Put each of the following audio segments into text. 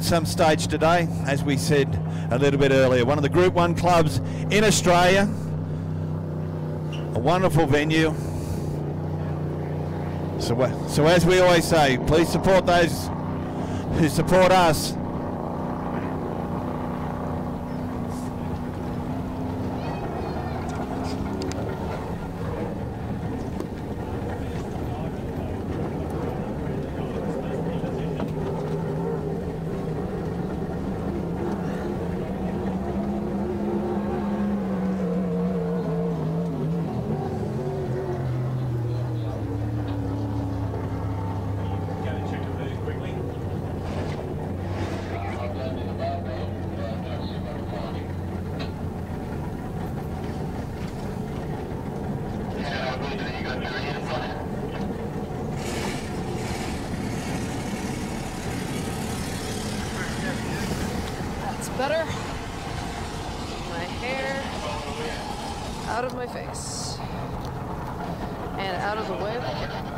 some stage today, as we said a little bit earlier. One of the Group 1 clubs in Australia. A wonderful venue. So as we always say, please support those who support us. Better. My hair out of my face and out of the way of the camera.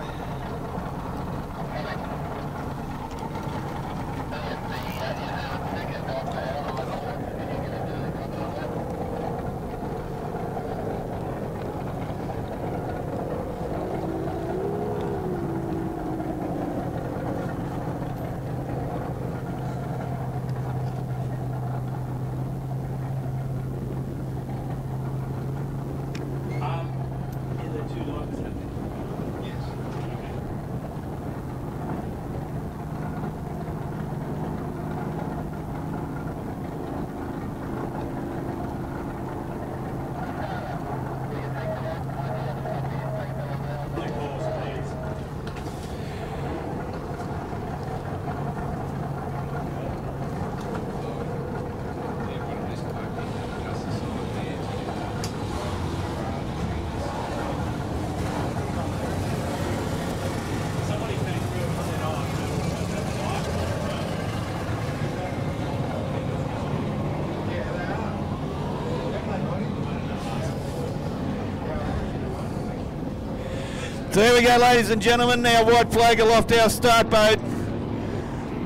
So there we go, ladies and gentlemen, our white flag aloft our start boat.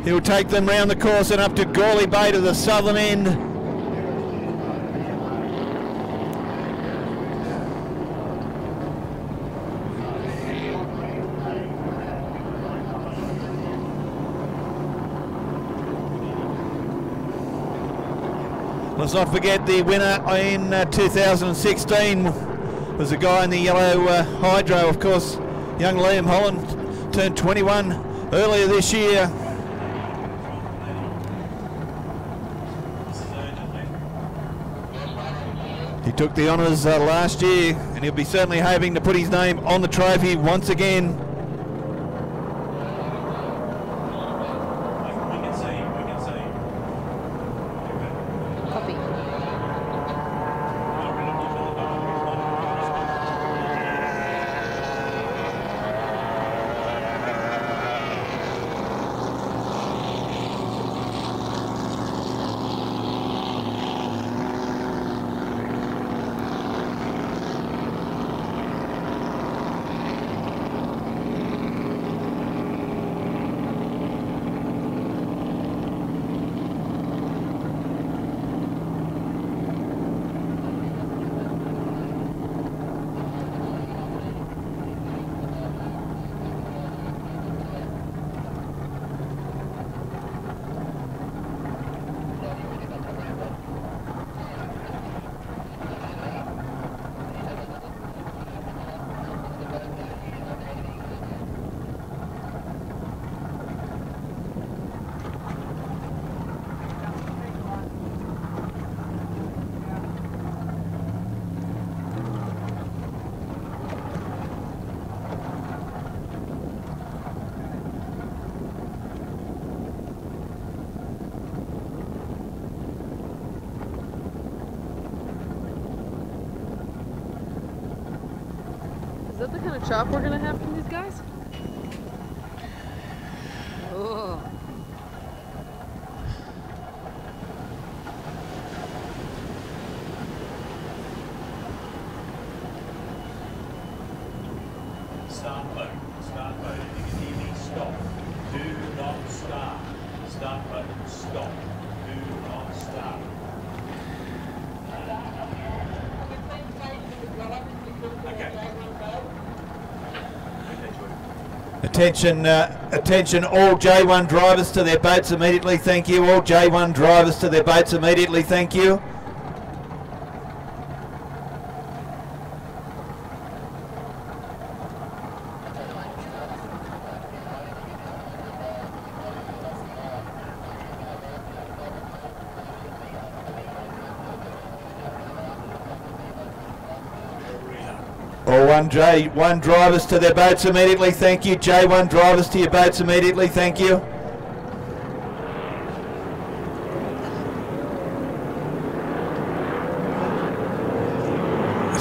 He'll take them round the course and up to Kogarah Bay to the southern end. Let's not forget the winner in 2016 was a guy in the yellow hydro, of course. Young Liam Holland turned 21 earlier this year. He took the honours last year, and he'll be certainly hoping to put his name on the trophy once again. Is that the kind of chop we're gonna have from these guys? Oh. Start boat. Start boat. If you can hear me, stop. Do not start. Start boat. Stop. stop. Do not stop. Attention, attention all J1 drivers to their boats immediately, thank you. All J1 drivers to their boats immediately, thank you. All J1 drivers to their boats immediately, thank you. J1 drivers to your boats immediately, thank you.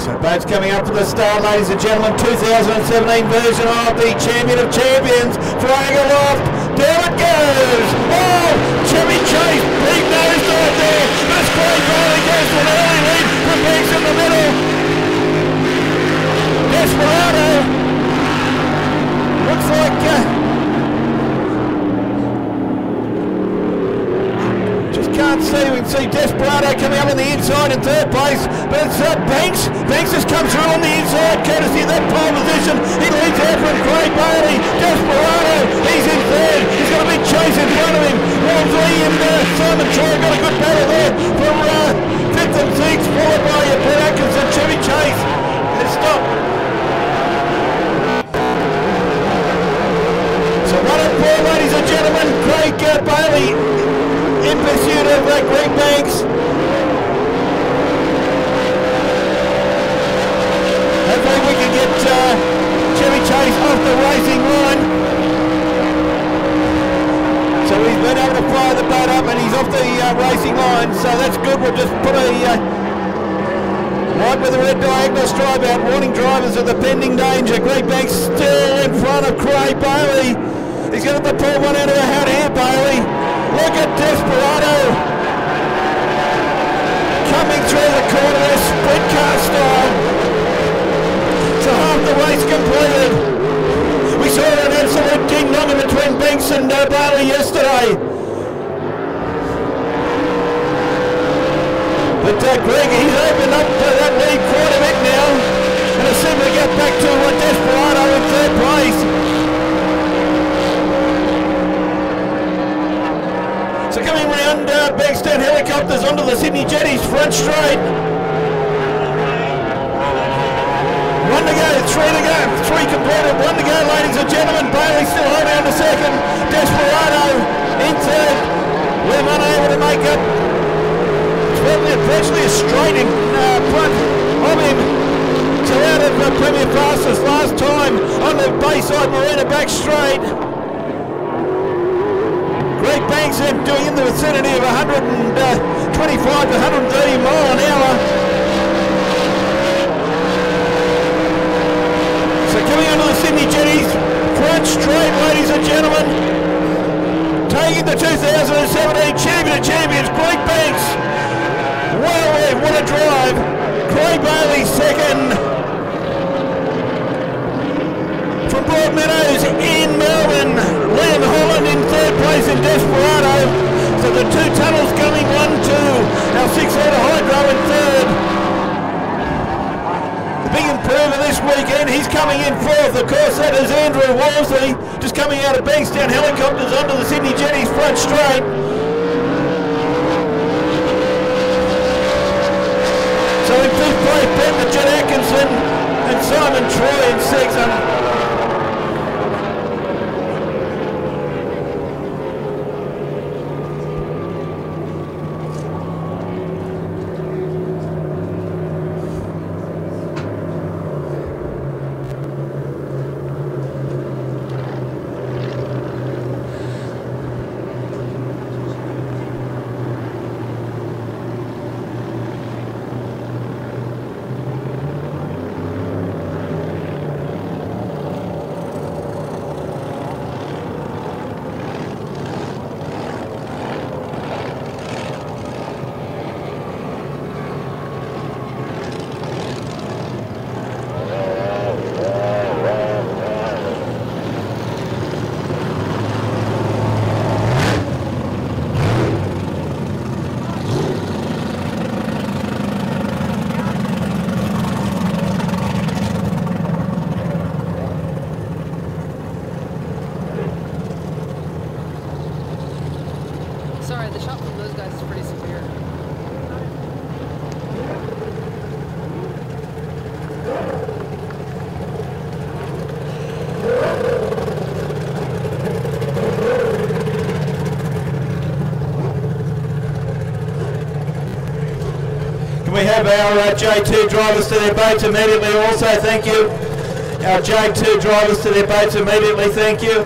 So boats coming up to the start, ladies and gentlemen. 2017 version of the Champion of Champions. Flying aloft, there it goes. Oh, Chevy Chase, big nose right there. This great rolling goes to an early lead from Banks in the middle. Desperado looks like just can't see. We can see Desperado coming up on the inside in third place, but it's Banks. Banks has come through on the inside, courtesy of that pole position. He leads out from Craig Bailey. Desperado, he's in third. He's got a big chase in front of him. Walmsley and Simon Troy got a good battle there from fifth and sixth, followed by Brett Atkinson. Chevy Chase has stopped. So 1 and 4, ladies and gentlemen. Craig Bailey in pursuit of Greg Banks. Hopefully we can get Chevy Chase off the racing line. So he's been able to fire the boat up and he's off the racing line. So that's good. We'll just put a white with a red diagonal stripe out, warning drivers of the pending danger. Greg Banks still in front of Craig Bailey. He's going to pull one out of the hat here, Bailey. Look at Desperado coming through the corner there, sprint car style. So half the race completed. We saw an absolute ding-dong between Banks and Bailey yesterday. But Greg, he's opened up that lead quite a bit now, and it's simply got back to Desperado in third place. So coming round Bankstown Helicopters onto the Sydney Jetties front straight. 1 to go, 3 to go, 3 completed, 1 to go, ladies and gentlemen. Bailey still holding on to second. Desperado in third. We're unable to make it. Virtually a straight in front of him. So out of Premier Fastest last time on the Bayside Marina back straight. Greg Banks doing in the vicinity of 125 to 130 mile an hour. So coming onto the Sydney Jetties front straight, ladies and gentlemen. Taking the 2017 Champion of Champions, Greg Banks. Well, what a drive. Craig Bailey second. From Broadmeadows in Melbourne, Liam Holland in third place in Desperado. So the two tunnels coming 1-2. Our 6-litre Hydro in third. The big improver this weekend, he's coming in fourth. Of course, that is Andrew Walmsley, just coming out of Bankstown Helicopters onto the Sydney Jetties front straight. So in fifth place, Brett Atkinson and Simon Troy in sixth. Sorry, the shot from those guys is pretty severe. Can we have our J2 drivers to their boats immediately also, thank you. Our J2 drivers to their boats immediately, thank you.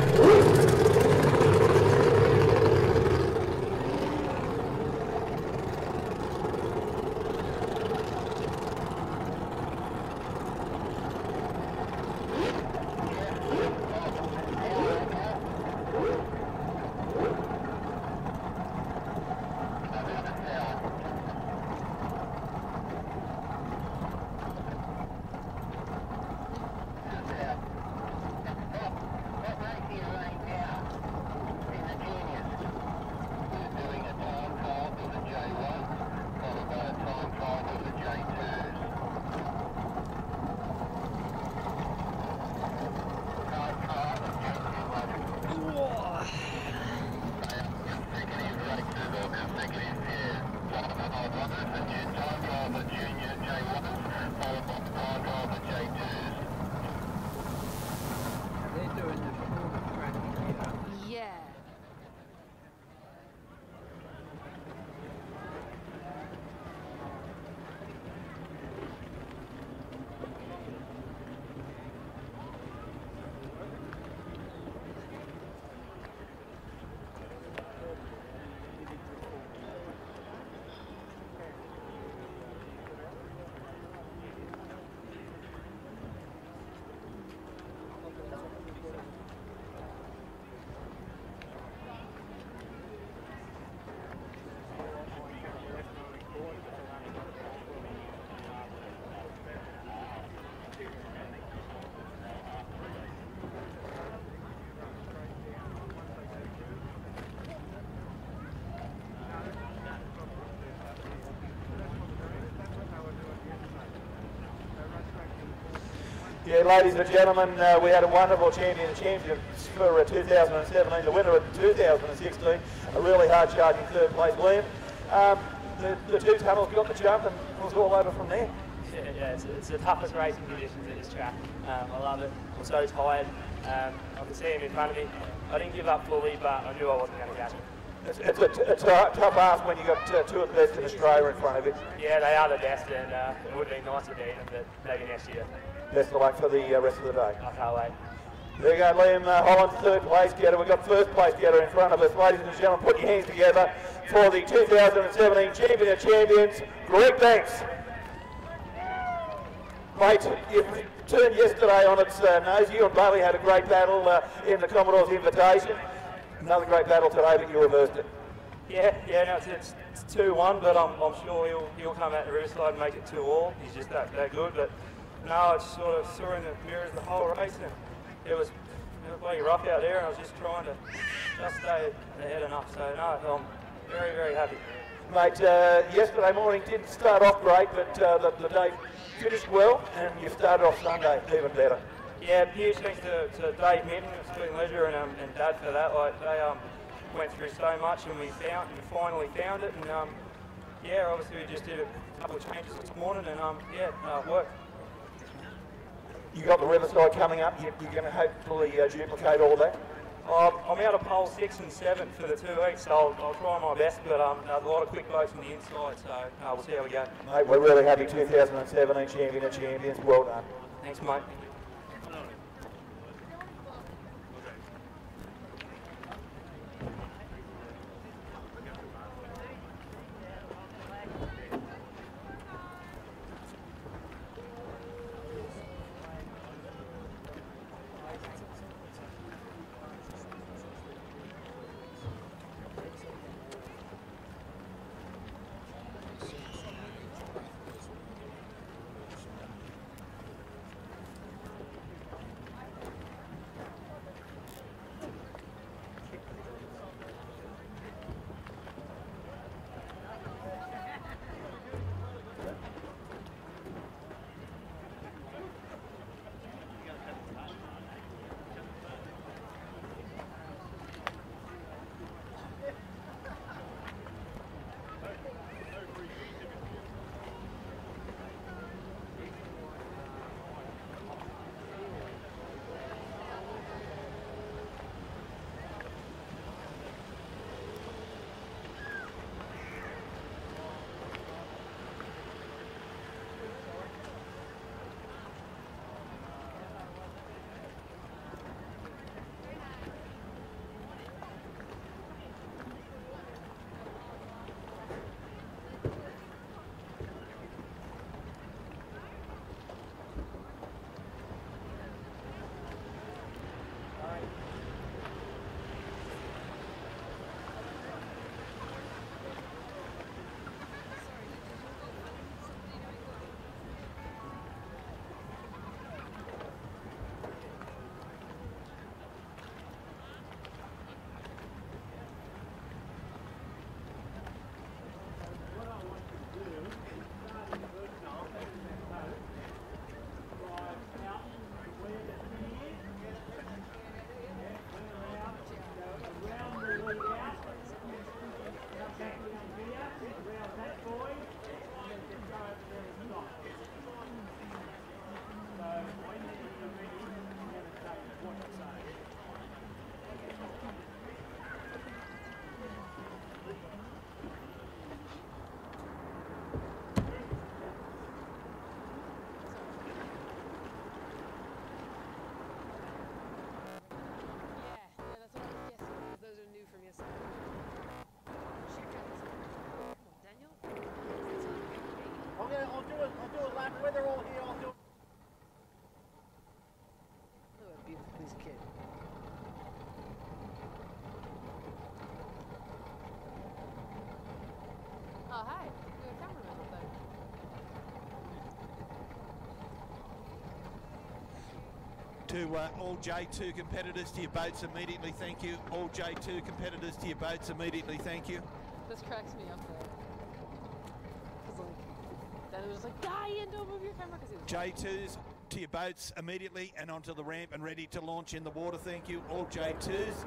Yeah, ladies and gentlemen, we had a wonderful championship for 2017. The winner of 2016, a really hard-charging third place, Liam. The two tunnels got the jump and was all over from there. Yeah, it's the toughest racing conditions at this track. I love it. I'm so tired. I can see him in front of me. I didn't give up fully, but I knew I wasn't going to catch him. It's a tough ask when you got two of the best in Australia in front of you. Yeah, they are the best, and it would have been nice to beat them, but maybe next year. Best of luck for the rest of the day. I can't wait. There you go, Liam Holland, third place getter. We've got first place getter in front of us. Ladies and gentlemen, put your hands together for the 2017 Champion of Champions, Greg Banks. Mate, you turned yesterday on its nose. You and Bailey had a great battle in the Commodore's Invitation. Another great battle today, but you reversed it. Yeah, no, it's 2-1, but I'm sure he'll come out the riverside and make it 2-all. He's just that good, but no, it's sort of saw in the mirrors the whole race, and it was bloody rough out there, and I was just trying to just stay ahead enough. So no, I'm very, very happy. Mate, yesterday morning didn't start off great, but the day finished well, and you started off Sunday even better. Yeah, huge thanks to Dave Minton, Spring Leisure, and Dad for that. Like they went through so much, and we finally found it, and yeah, obviously we just did a couple of changes this morning, and yeah, it worked. You got the riverside coming up. You're going to hopefully duplicate all that. I'm out of pole 6 and 7 for the 2 weeks, so I'll try my best. But a lot of quick boats on the inside, so we'll see how we go. Mate, we're really happy. 2017 Champion of Champions. Well done. Thanks, mate. To all J2 competitors to your boats immediately, thank you. All J2 competitors to your boats immediately, thank you. This cracks me up though. Cause like, then it was like, Diane, don't move your camera. J2s to your boats immediately and onto the ramp and ready to launch in the water, thank you. All J2s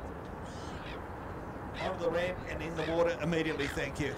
onto the ramp and in the water immediately, thank you.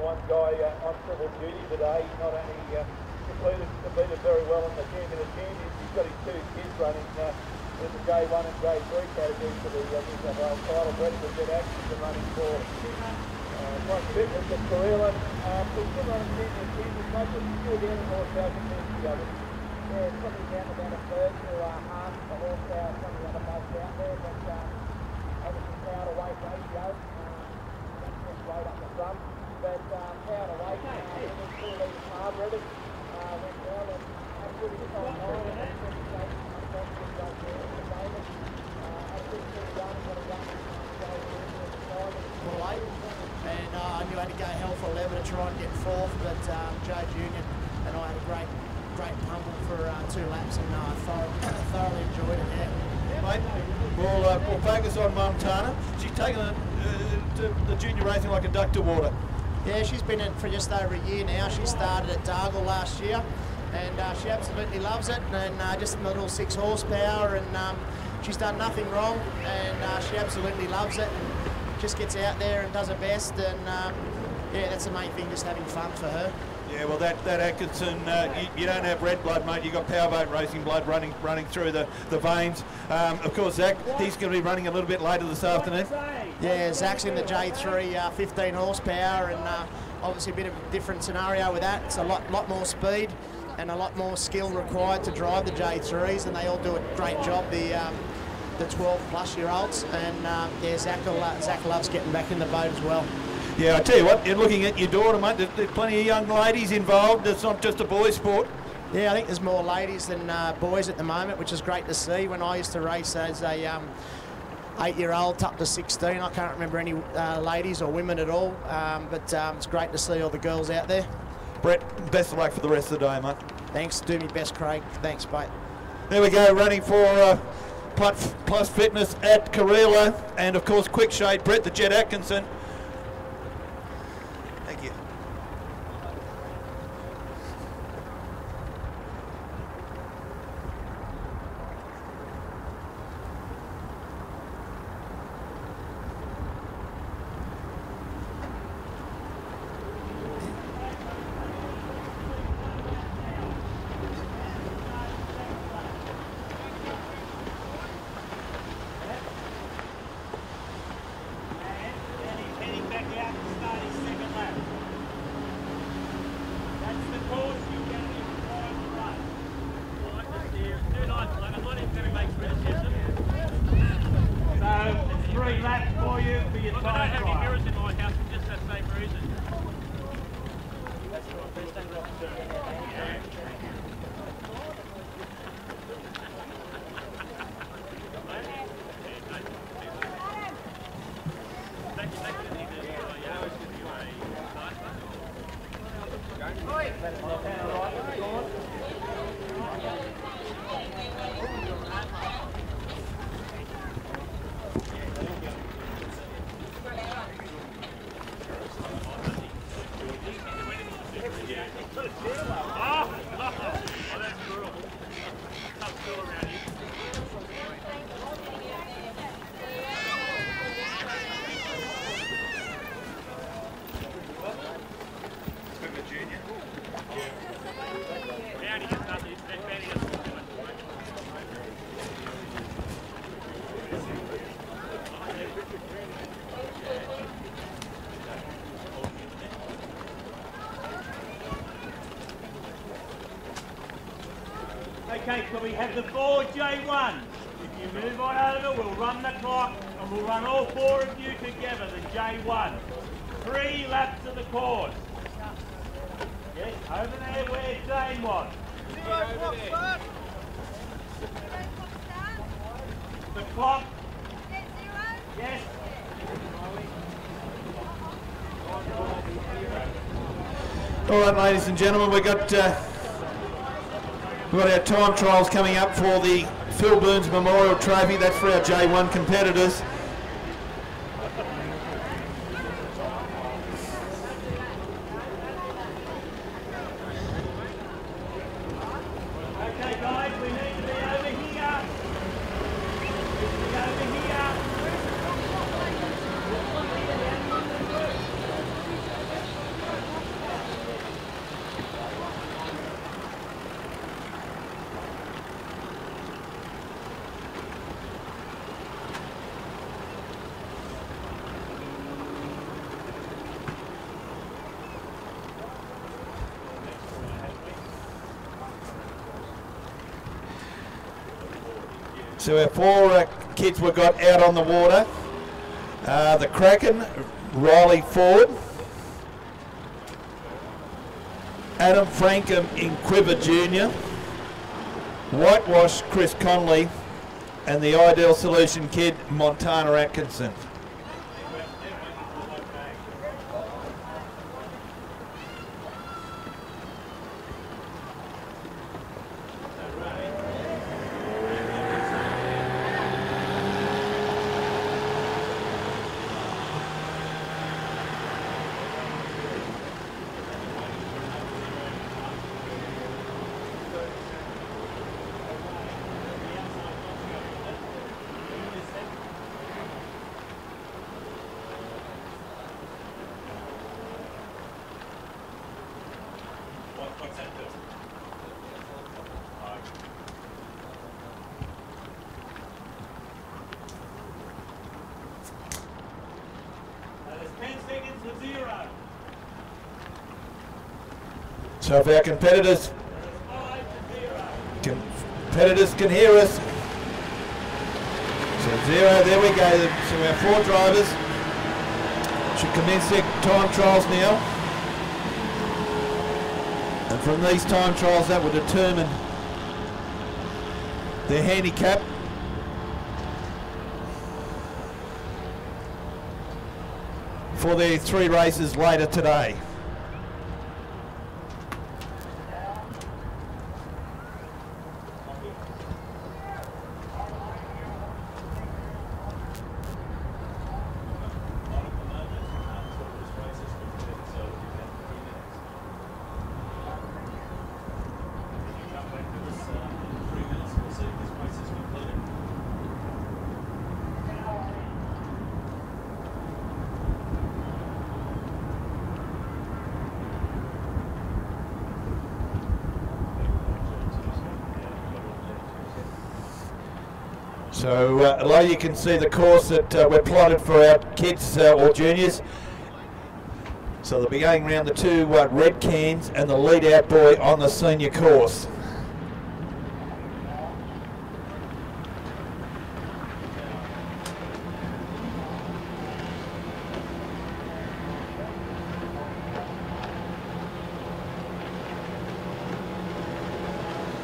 one guy on civil duty today. He not only completed very well in the champion, he's got his 2 kids running in the J1 and J3 categories for the New South Wales title. Brett the Jet Atkins are running for St Fitness at Kogarah. We've been running champions, mate, but still down in horsepower compared to the others. Yeah, it's probably down about a third to half the horsepower, some of the other blokes out there, but obviously powered away ratio. Right up the front, but powered away, it was 4 litres hard ready, went down and absolutely top 9 and that's pretty safe, unfortunately right there at the moment, absolutely pretty run, got a run, well, late, and I knew I had to go hell for 11 to try and get 4th, but Joe Junior and I had a great pummel for 2 laps, and I thoroughly enjoyed it. Yeah. Mate, we'll focus on Montana. She's taken the junior racing like a duck to water. Yeah, she's been in for just over a year now. She started at Dargle last year, and she absolutely loves it, and just in the little 6 horsepower, and she's done nothing wrong, and she absolutely loves it, and just gets out there and does her best, and yeah, that's the main thing, just having fun for her. Yeah, well, that Atkinson, you don't have red blood, mate. You've got powerboat racing blood running through the veins. Of course, Zach, he's going to be running a little bit later this afternoon. Yeah, Zach's in the J3, 15 horsepower, and obviously a bit of a different scenario with that. It's a lot more speed and a lot more skill required to drive the J3s, and they all do a great job, the 12-plus-year-olds. And yeah, Zach loves getting back in the boat as well. Yeah, I tell you what, you're looking at your daughter, mate. There's plenty of young ladies involved. It's not just a boys' sport. Yeah, I think there's more ladies than boys at the moment, which is great to see. When I used to race as a 8-year-old up to 16, I can't remember any ladies or women at all. But it's great to see all the girls out there. Brett, best of luck for the rest of the day, mate. Thanks. Do me best, Craig. Thanks, mate. There we go, running for Plus Fitness at Kogarah, and of course, quick shade, Brett the Jet Atkinson. Thank you. Okay, so we have the 4 J1. If you move on over, we'll run the clock and we'll run all 4 of you together, the J1. 3 laps of the course. Yes, over there where Jane was. The clock. Yes. All right, ladies and gentlemen, we've got our time trials coming up for the Phil Burns Memorial Trophy. That's for our J1 competitors. Okay, guys, we need to be over here. We need to be over here. So our 4 kids were got out on the water. The Kraken, Riley Ford, Adam Frankham in Quiver Jr., Whitewash Chris Conley, and the Ideal Solution kid Montana Atkinson. So if our competitors can hear us, so 0, there we go. So our 4 drivers should commence their time trials now. And from these time trials that will determine their handicap. For their 3 races later today. So below you can see the course that we're plotted for our kids or juniors. So they'll be going around the 2 red cans and the lead out boy on the senior course.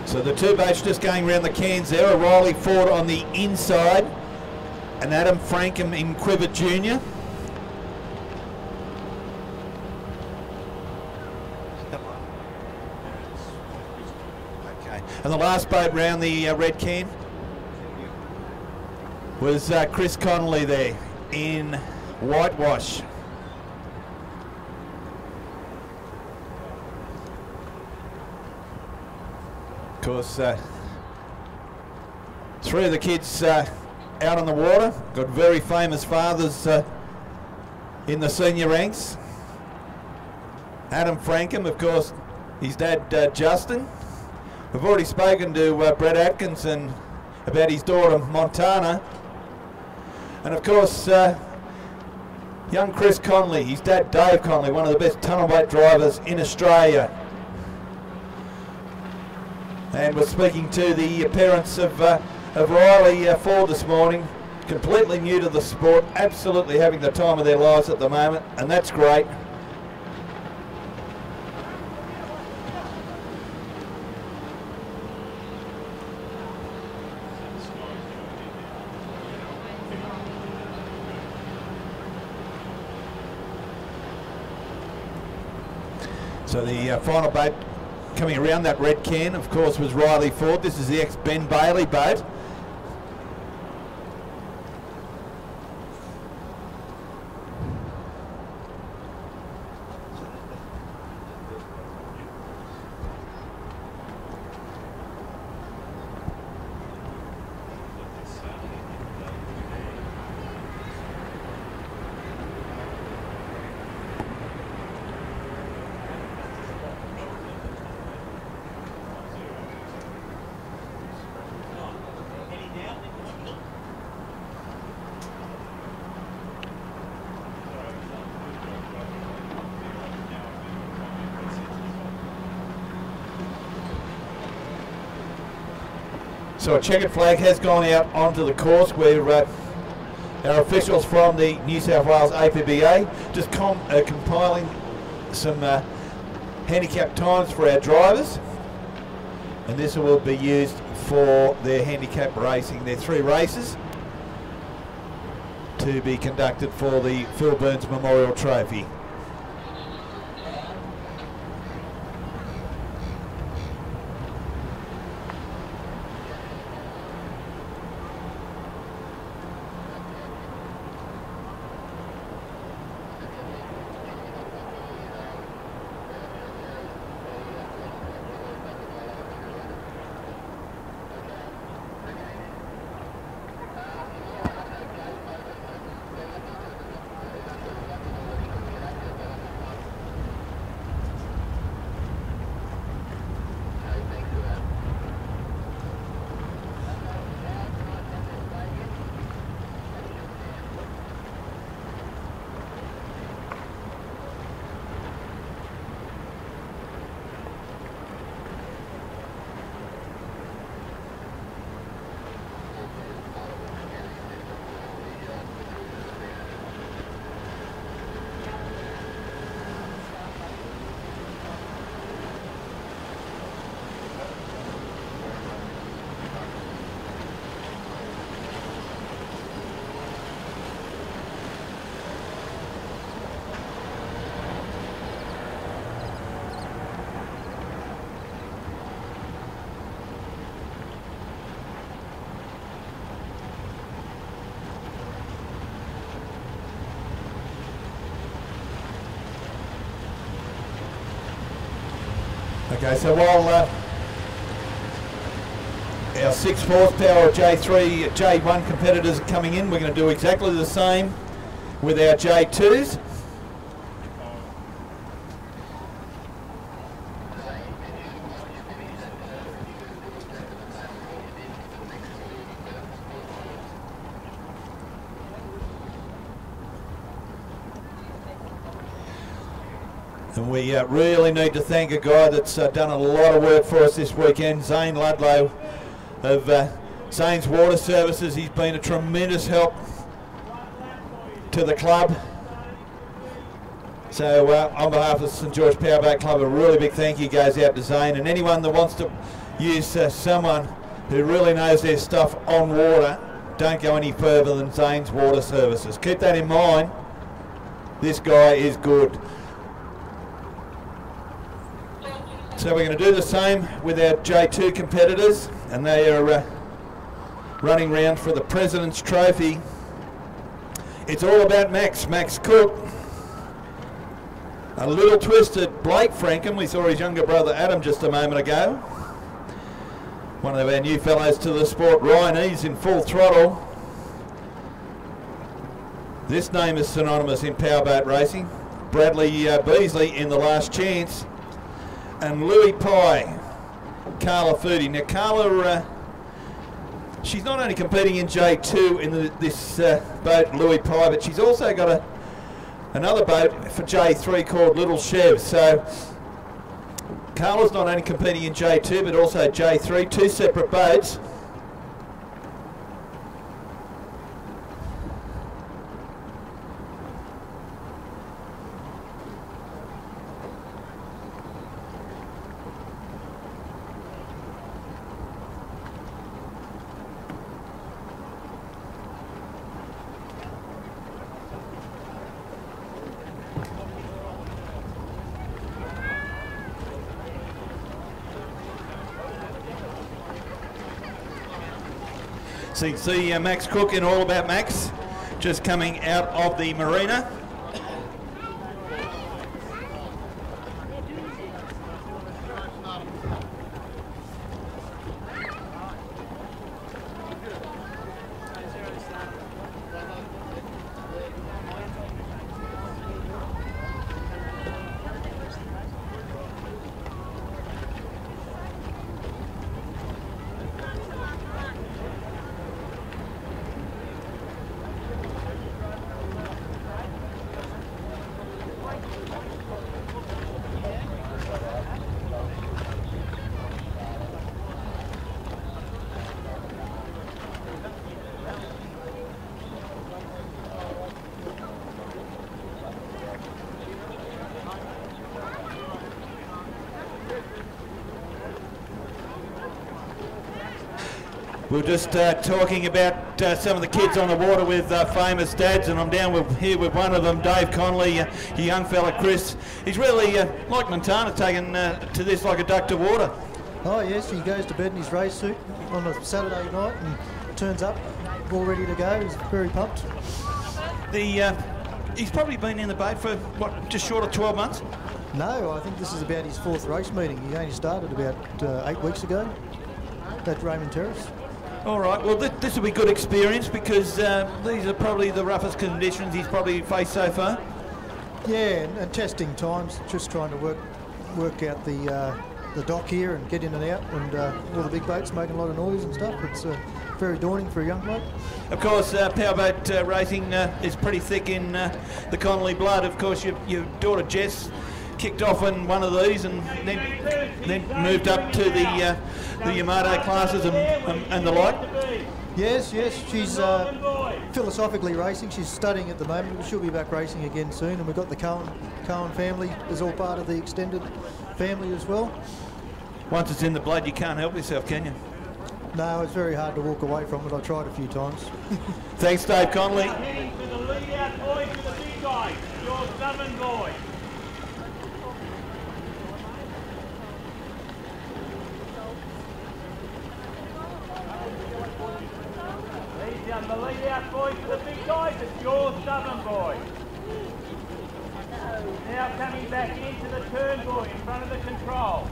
So the 2 boats just going around the cans there, a Riley Ford on the inside and Adam Frankham in Quiver Jr. Okay, and the last boat round the red can was Chris Connolly there in Whitewash. Of course, 3 of the kids out on the water, got very famous fathers in the senior ranks. Adam Frankham, of course, his dad Justin. We've already spoken to Brett Atkinson about his daughter Montana. And of course, young Chris Conley, his dad Dave Conley, one of the best tunnel boat drivers in Australia. And we're speaking to the parents of Riley Ford this morning, completely new to the sport, absolutely having the time of their lives at the moment, and that's great. So the final boat coming around that red can, of course, was Riley Ford. This is the ex-Ben Bailey boat. So a checkered flag has gone out onto the course where our officials from the New South Wales APBA just compiling some handicap times for our drivers, and this will be used for their handicap racing. There are 3 races to be conducted for the Phil Burns Memorial Trophy. Okay, so while our 6 horsepower J3, J1 competitors are coming in, we're going to do exactly the same with our J2s. And we really need to thank a guy that's done a lot of work for us this weekend, Zane Ludlow of Zane's Water Services. He's been a tremendous help to the club. So on behalf of the St George Powerboat Club, a really big thank you goes out to Zane, and anyone that wants to use someone who really knows their stuff on water, don't go any further than Zane's Water Services. Keep that in mind. This guy is good. So we're going to do the same with our J2 competitors, and they are running round for the President's Trophy. It's all about Max Cook. A little twisted Blake Frankham. We saw his younger brother Adam just a moment ago. One of our new fellows to the sport, Ryan, he's in full throttle. This name is synonymous in powerboat racing. Bradley Beasley in the Last Chance. And Louis Pye, Carla Foodie. Now Carla, she's not only competing in J2 in this boat, Louis Pye, but she's also got another boat for J3 called Little Chev. So Carla's not only competing in J2 but also J3, 2 separate boats. So you can see Max Cook in All About Max just coming out of the marina. We're just talking about some of the kids on the water with famous dads, and I'm down here with one of them, Dave Connolly, a young fella, Chris. He's really, like Montana, taken to this like a duck to water. Oh yes, he goes to bed in his race suit on a Saturday night and turns up all ready to go. He's very pumped. He's probably been in the boat for, what, just short of 12 months? No, I think this is about his 4th race meeting. He only started about 8 weeks ago at Raymond Terrace. All right, well this will be good experience because these are probably the roughest conditions he's probably faced so far. Yeah, and testing times, just trying to work out the dock here and get in and out, and all the big boats making a lot of noise and stuff. It's very daunting for a young bloke. Of course, powerboat racing is pretty thick in the Connolly blood. Of course, your daughter Jess kicked off in one of these and then moved up to the Yamato classes and the like. Yes, she's philosophically racing. She's studying at the moment, but she'll be back racing again soon. And we've got the Cohen family is all part of the extended family as well. Once it's in the blood, you can't help yourself, can you? No, it's very hard to walk away from it. I tried a few times. Thanks, Dave Connolly. Heading to the lead out boys for the big guy, your Southern boy. The lead out boys for the big guys, it's your Southern boy. Now coming back into the turn boy in front of the control.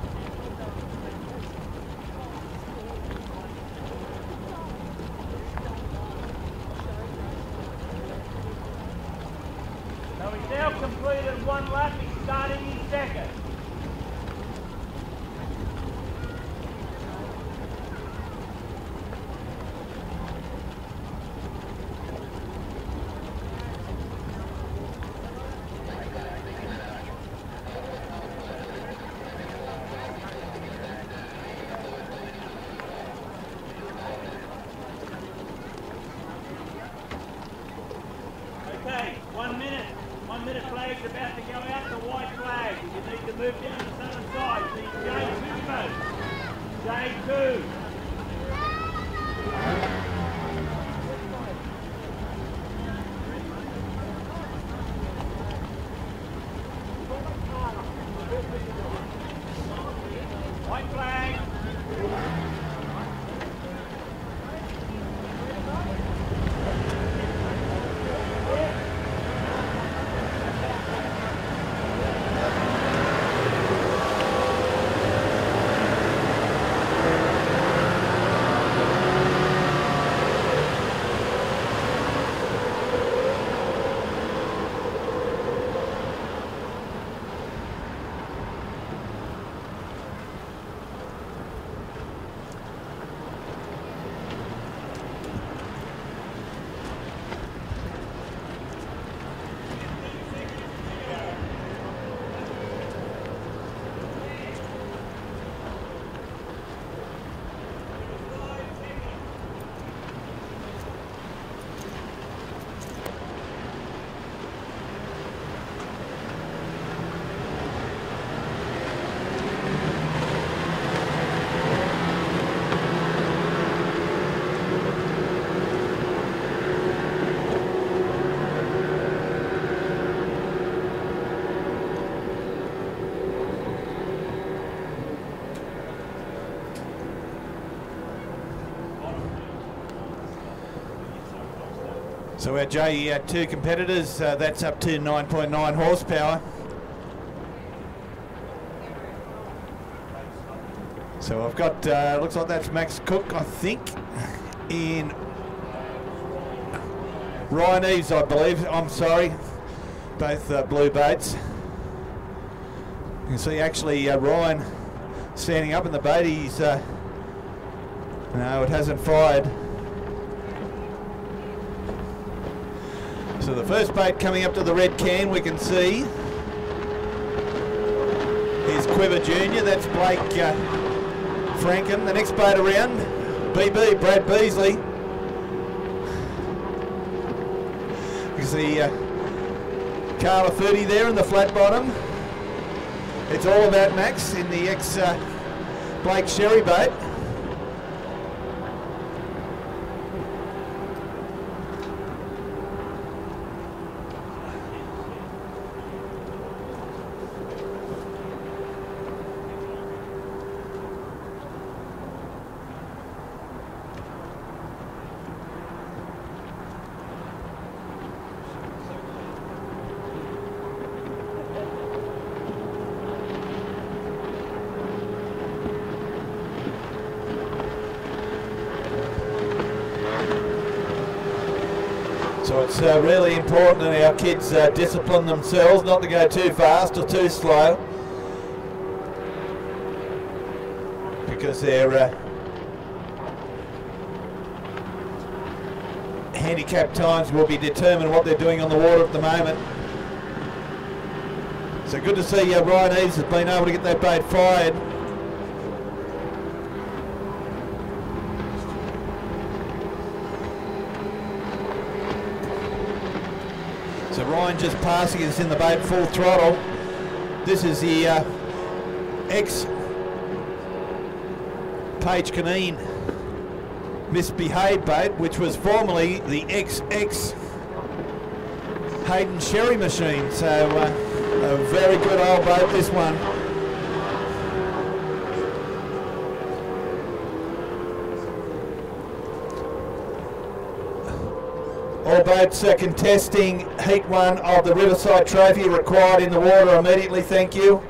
So he's now completed 1 lap, he's starting his 2nd. Okay, 1 minute. 1 minute flag's about to go out, the white flag. You need to move down the southern side. The J2 boat. J2. White flag. So our J2 competitors, that's up to 9.9 horsepower. So I've got, looks like that's Max Cook, I think, in Ryan Eves, I believe. I'm sorry, both blue boats. You can see actually Ryan standing up in the boat. He's, no, it hasn't fired. So the first boat coming up to the red can, we can see is Quiver Junior. That's Blake Franken. The next boat around, BB, Brad Beasley. You can see Carla 30 there in the flat bottom. It's all about Max in the ex Blake Sherry boat. So it's really important that our kids discipline themselves not to go too fast or too slow, because their handicap times will be determined what they're doing on the water at the moment. So good to see Ryan Eves has been able to get that boat fired. So Ryan just passing us in the boat full throttle. This is the ex-Paige Caneen misbehaved boat, which was formerly the ex Hayden Sherry machine. So a very good old boat, this one. All boats contesting Heat 1 of the Riverside Trophy required in the water immediately, thank you.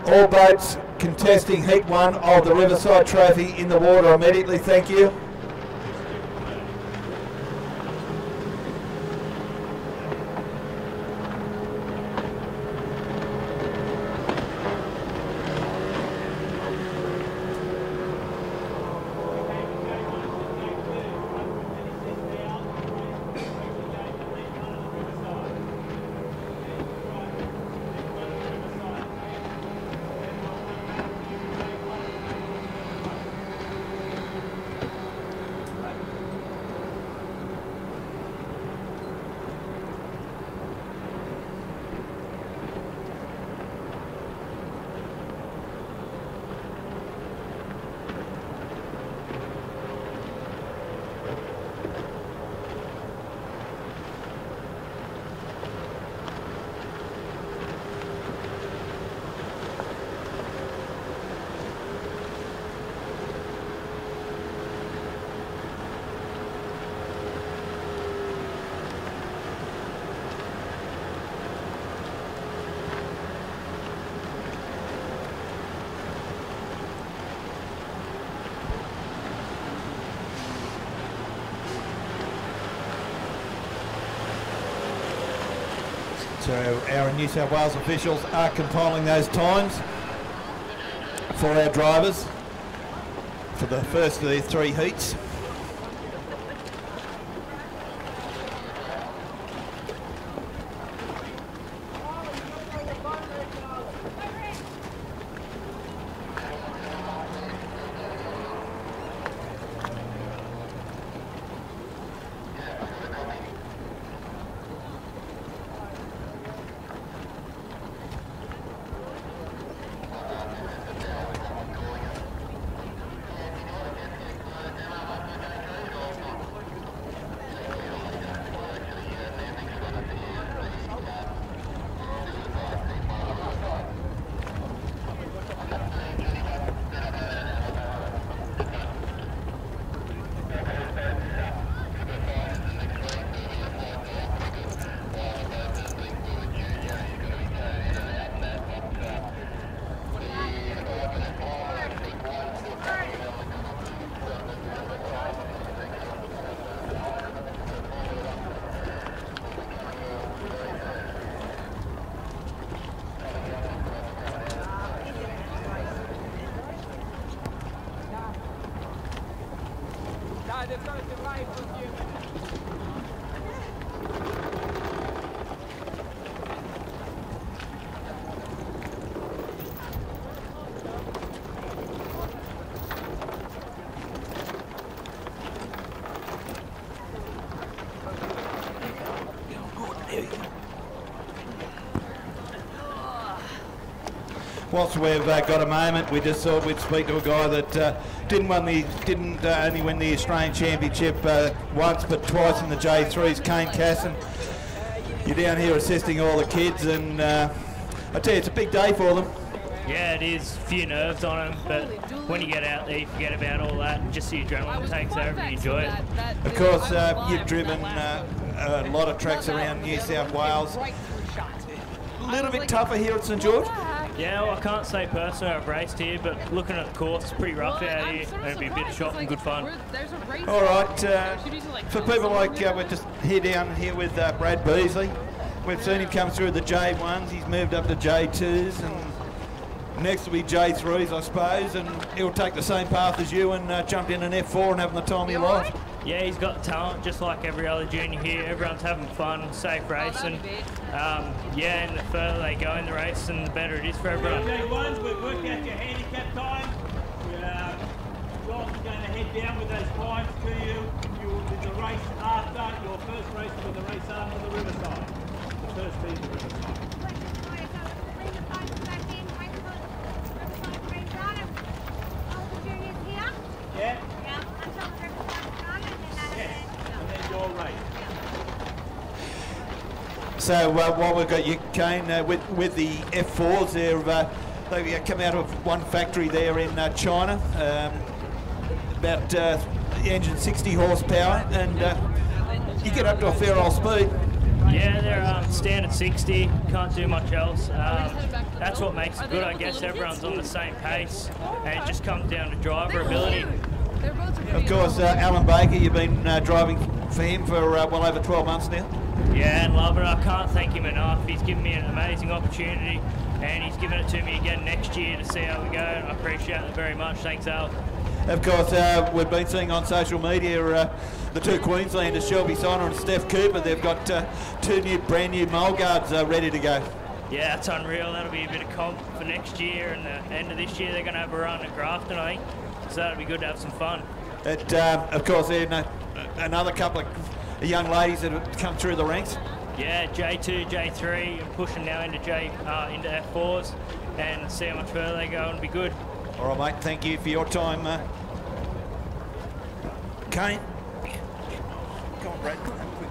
All boats contesting Heat 1 of the Riverside Trophy in the water immediately, thank you. So our New South Wales officials are compiling those times for our drivers for the first of the 3 heats. Whilst we've got a moment, we just thought we'd speak to a guy that didn't only win the Australian Championship once but twice in the J3s, Kane Casson. You're down here assisting all the kids, and I tell you, it's a big day for them. Yeah, it is. A few nerves on them, but when you get out there, you forget about all that, and just the adrenaline takes over and you enjoy it. Of course, you've driven a lot of tracks around New South Wales. A little bit tougher here at St George? Yeah, well, I can't say personally I've raced here, but looking at the course, it's pretty rough out here, and it'd be a bit of shot and good fun. All right, for people like, we're just here down here with Brad Beasley. We've seen him come through the J1s, he's moved up to J2s, and next will be J3s, I suppose, and he'll take the same path as you and jump in an F4 and having the time of your life. Yeah, he's got talent just like every other junior here. Everyone's having fun, safe racing. Yeah, and the further they go in the race, and the better it is for everyone. J1s, we've worked out your handicap time. John's going to head down with those times to you. You will do the race after, your first race will be the race after the Riverside. The first being the Riverside. Yeah. So while we've got you, Kane, with the F4s, they come out of one factory there in China, about the engine 60 horsepower, and you get up to a fair old speed. Yeah, they're standard 60, can't do much else. That's what makes it good, I guess. Everyone's on the same pace, and it just comes down to driver ability. Of course, Alan Baker, you've been driving for him for well over 12 months now. Yeah, and love it. I can't thank him enough. He's given me an amazing opportunity, and he's given it to me again next year to see how we go, and I appreciate it very much. Thanks, Al. Of course, we've been seeing on social media the two Queenslanders, Shelby Sonner and Steph Cooper. They've got two brand new Mulguards ready to go. Yeah, it's unreal. That'll be a bit of comp for next year, and the end of this year they're going to have a run at Grafton, I think. So that'll be good to have some fun. Of course, another couple of young ladies that have come through the ranks. Yeah, J2, J3, and pushing now into F4s, and see how much further they go and be good. All right, mate. Thank you for your time, Kane. Come on, Brad. Have a quick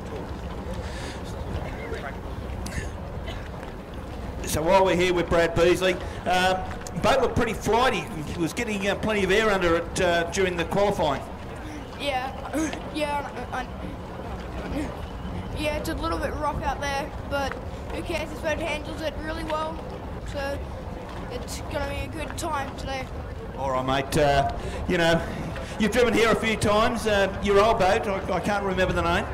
talk. So while we're here with Brad Beasley, boat looked pretty flighty. He was getting plenty of air under it during the qualifying. Yeah, it's a little bit rough out there, but who cares? This boat handles it really well, so it's going to be a good time today. All right, mate. You know, you've driven here a few times. Your old boat, I can't remember the name.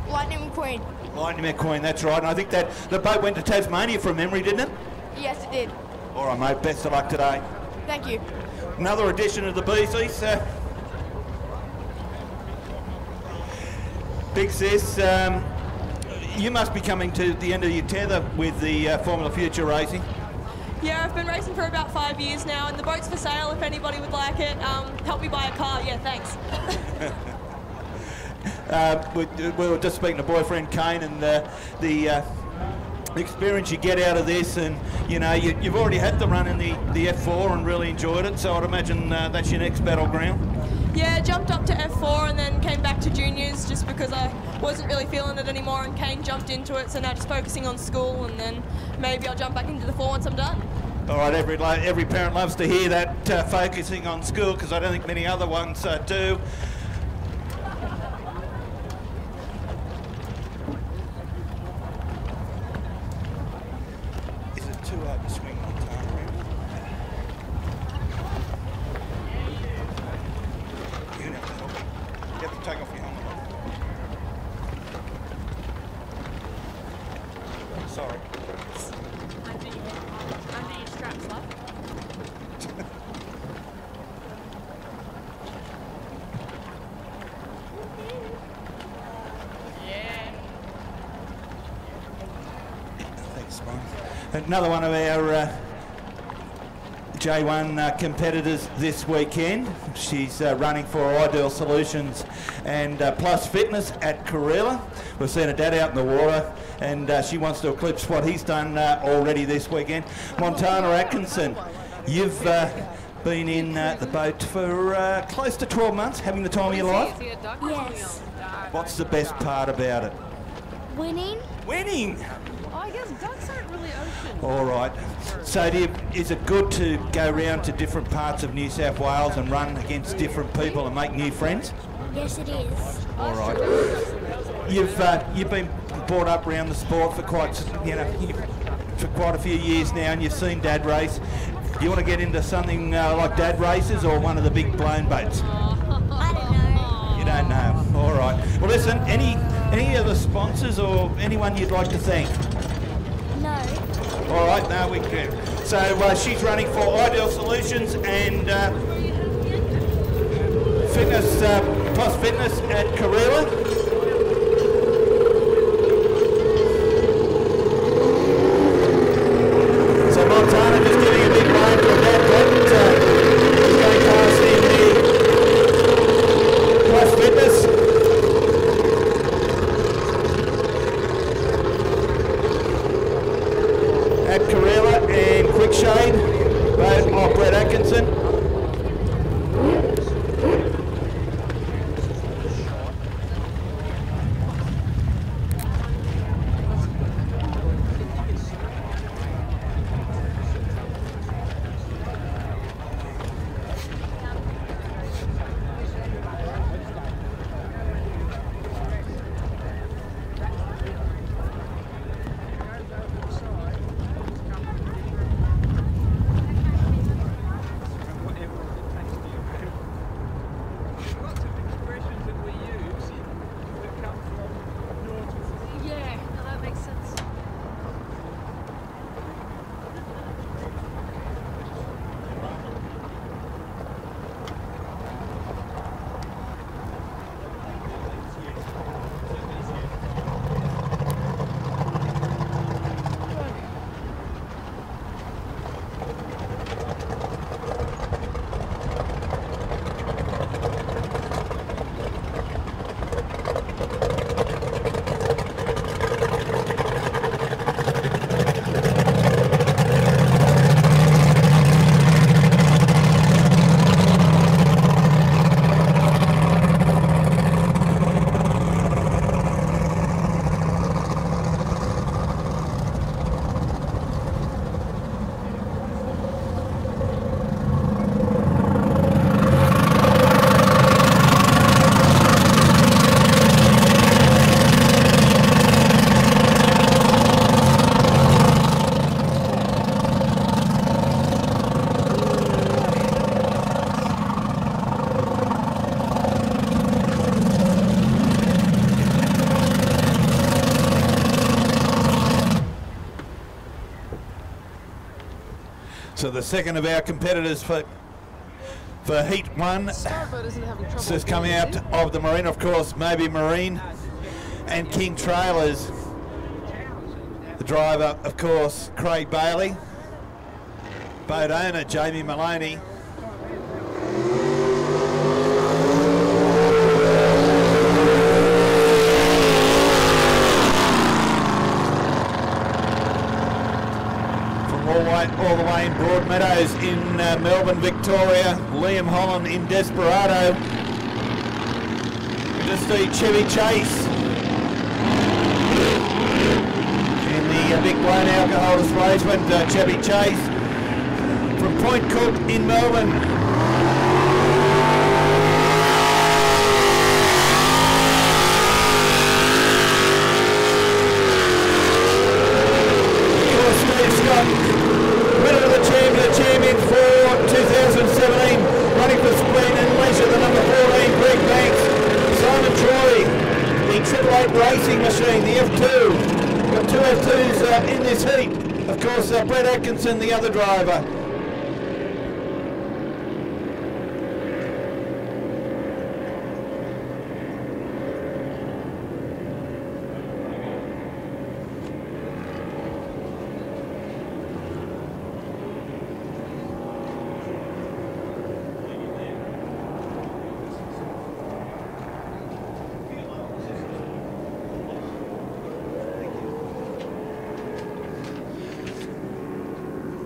Lightning McQueen. Lightning McQueen, that's right. And I think that the boat went to Tasmania from memory, didn't it? Yes, it did. All right, mate. Best of luck today. Thank you. Another edition of the Beasleys. Big Sis, you must be coming to the end of your tether with the Formula Future racing. Yeah, I've been racing for about 5 years now, and the boat's for sale if anybody would like it. Help me buy a car. Yeah, thanks. We were just speaking to boyfriend Kane, and the experience you get out of this, and you know you've already had the run in the F4 and really enjoyed it, so I'd imagine that's your next battleground. Yeah, jumped up to F4 and then came back to juniors just because I wasn't really feeling it anymore, and Kane jumped into it, so now just focusing on school, and then maybe I'll jump back into the 4 once I'm done. All right, every parent loves to hear that, focusing on school, because I don't think many other ones do. Is it too hard to swing on time? You have to help me. You have to take off your helmet. Sorry. Under your straps, love. Thanks, Mike. Another one of our J1 competitors this weekend. She's running for Ideal Solutions and Plus Fitness at Kogarah. We've seen her dad out in the water, and she wants to eclipse what he's done already this weekend. Montana Atkinson, you've been in the boat for close to 12 months, having the time of your life. Yes. What's the best part about it? Winning? Winning! Oh, I guess ducks aren't really ocean. All right. So is it good to go round to different parts of New South Wales and run against different people and make new friends? Yes, it is. All right. You've been brought up around the sport for quite, for quite a few years now, and you've seen Dad race. Do you want to get into something like Dad races or one of the big blown boats? I don't know. You don't know. All right. Well, listen, any of the sponsors or anyone you'd like to thank? No. All right, now we can. So she's running for Ideal Solutions and Fitness Plus Fitness at Kogarah. So Montana just giving a big line to that he's going past in the Plus Fitness. At Kogarah and Quickshade, both of Brett Atkinson. So the second of our competitors for Heat 1 is coming out of the Marine, of course, Moby Marine and King Trailers. The driver, of course, Craig Bailey. Boat owner, Jamie Maloney. All the way in Broadmeadows in Melbourne, Victoria. Liam Holland in Desperado. Just the Chevy Chase in the big blown alcohol displacement. Chevy Chase from Point Cook in Melbourne. Winner of the champion for 2017, running for Speed and Leisure, the number 14, Greg Banks. Simon Troy, the 888 racing machine, the F2. Got two F2s in this heat. Of course, Brett Atkinson, the other driver.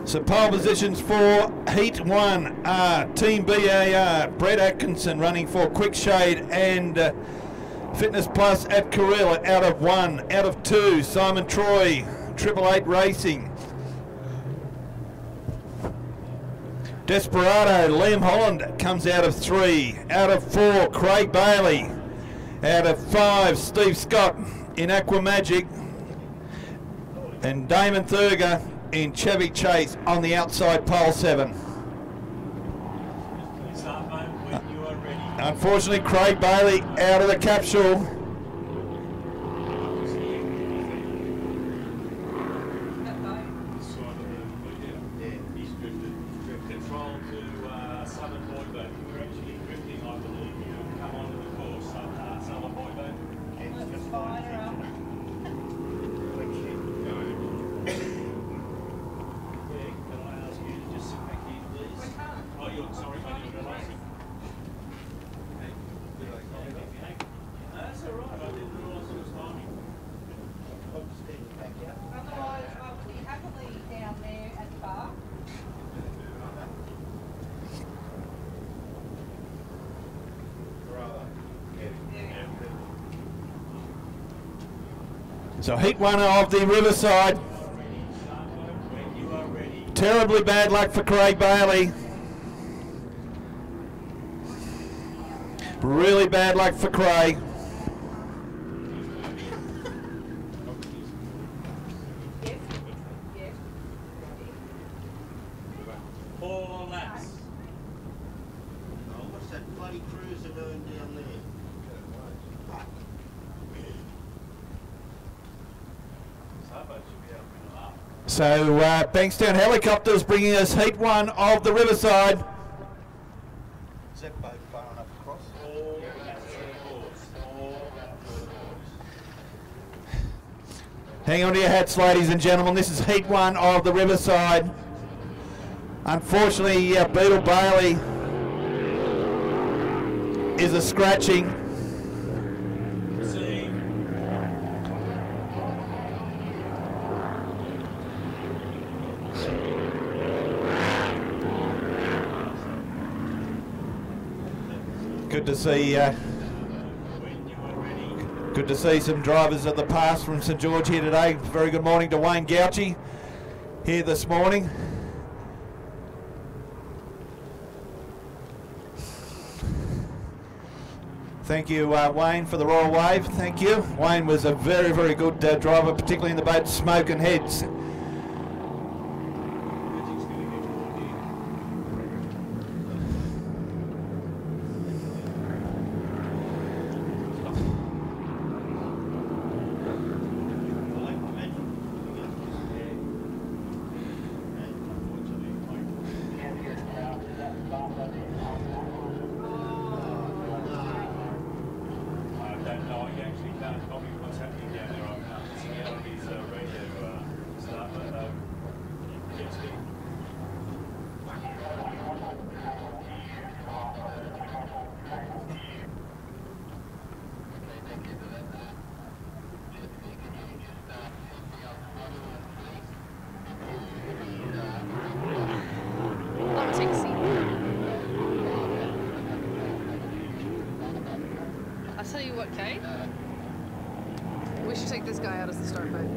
So pole positions for Heat 1 are Team BAR, Brett Atkinson running for Quickshade and Fitness Plus at Kogarah out of 1. Out of 2, Simon Troy, 888 Racing. Desperado, Liam Holland comes out of 3. Out of 4, Craig Bailey. Out of 5, Steve Scott in Aqua Magic. And Damon Thurger in Chevy Chase on the outside pole 7. Unfortunately, Craig Bailey out of the capsule. So heat 1 of the Riverside. Terribly bad luck for Craig Bailey. Really bad luck for Craig. Four laps. What's that bloody cruiser doing down there? So Bankstown Helicopters bringing us heat 1 of the Riverside. Is that boat far enough across? Hang on to your hats, ladies and gentlemen. This is heat 1 of the Riverside. Unfortunately, Beetle Bailey is a scratching. Good to see some drivers of the past from St George here today. Very good morning to Wayne Gauchi here this morning. Thank you, Wayne, for the Royal Wave. Thank you. Wayne was a very, very good driver, particularly in the boat Smoke and Heads. I'll tell you what, Kate. We should take this guy out as the start boat.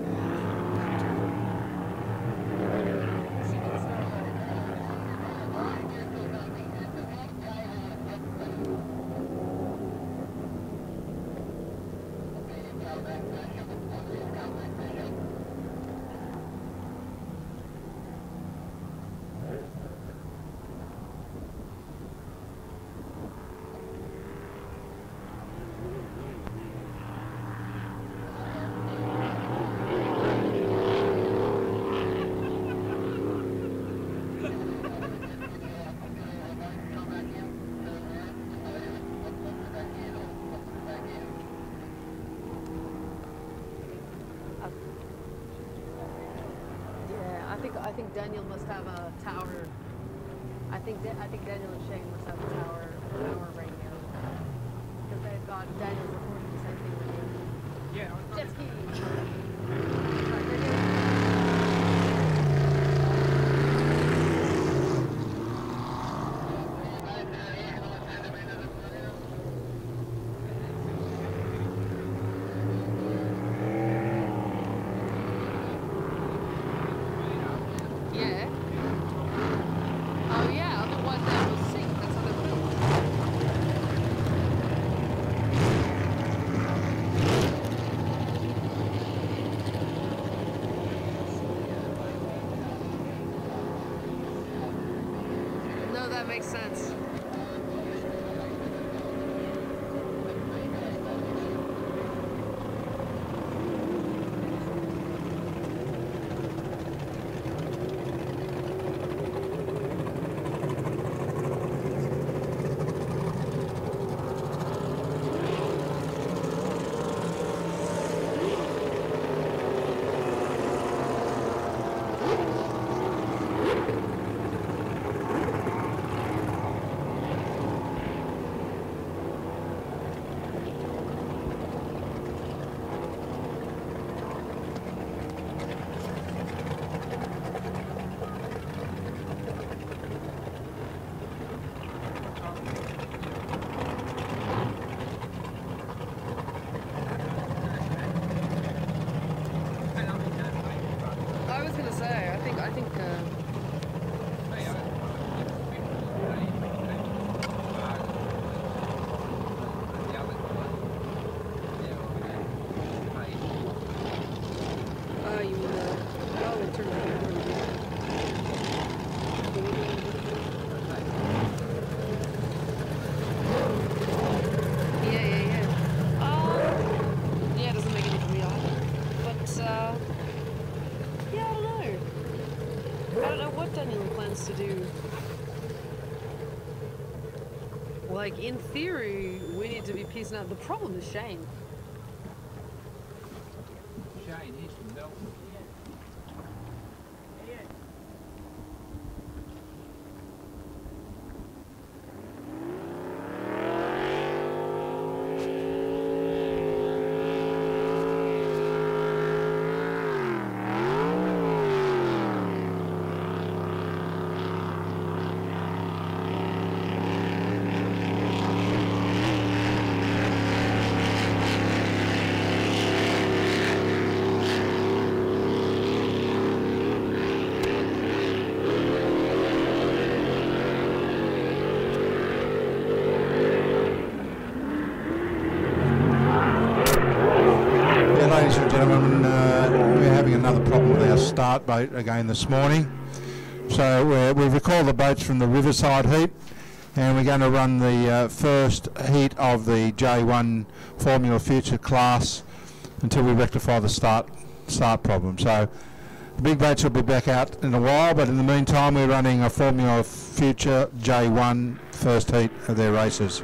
I think Daniel must have a tower. I think Daniel and Shane must have a tower radio because they've got Daniel's recording the same thing with you. Yeah. Jet ski. Yeah. Oh yeah, otherwise they will sink. That's how they will. do. Like, in theory, we need to be piecing out. The problem is Shane. Shane, he's from Melbourne. Ladies and gentlemen, we're having another problem with our start boat again this morning. So we've recalled the boats from the Riverside heat, and we're going to run the first heat of the J1 Formula Future class until we rectify the start problem. So the big boats will be back out in a while, but in the meantime we're running a Formula Future J1 first heat of their races.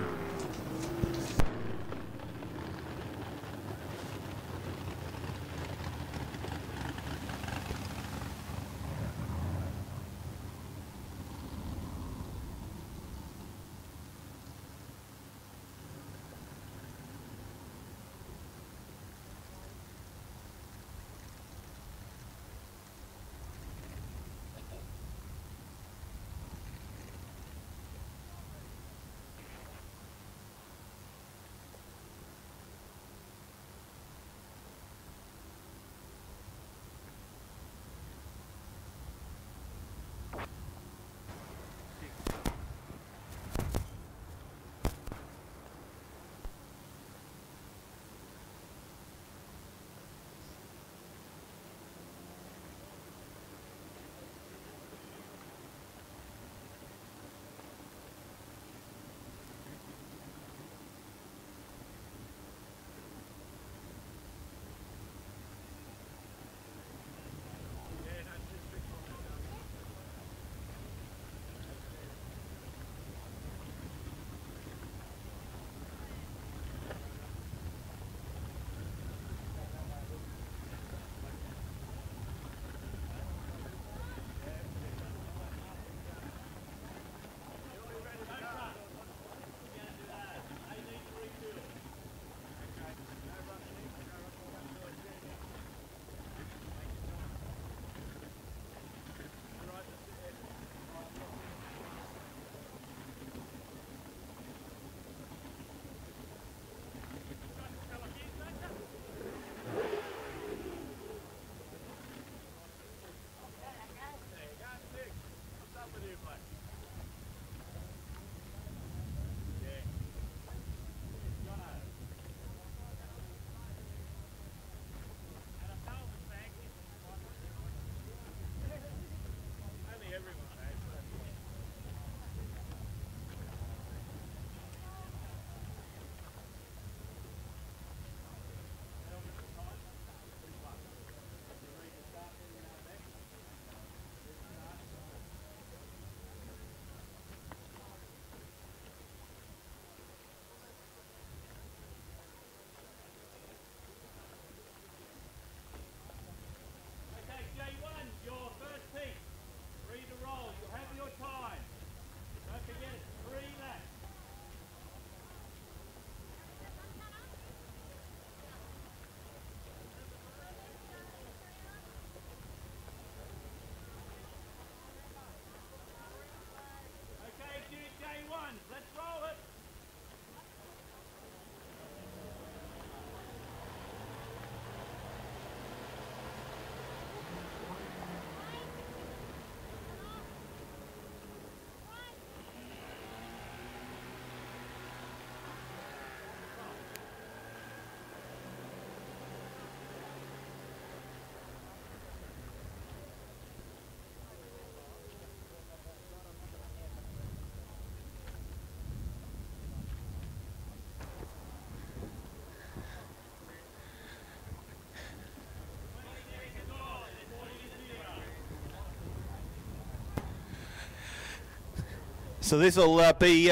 So this will be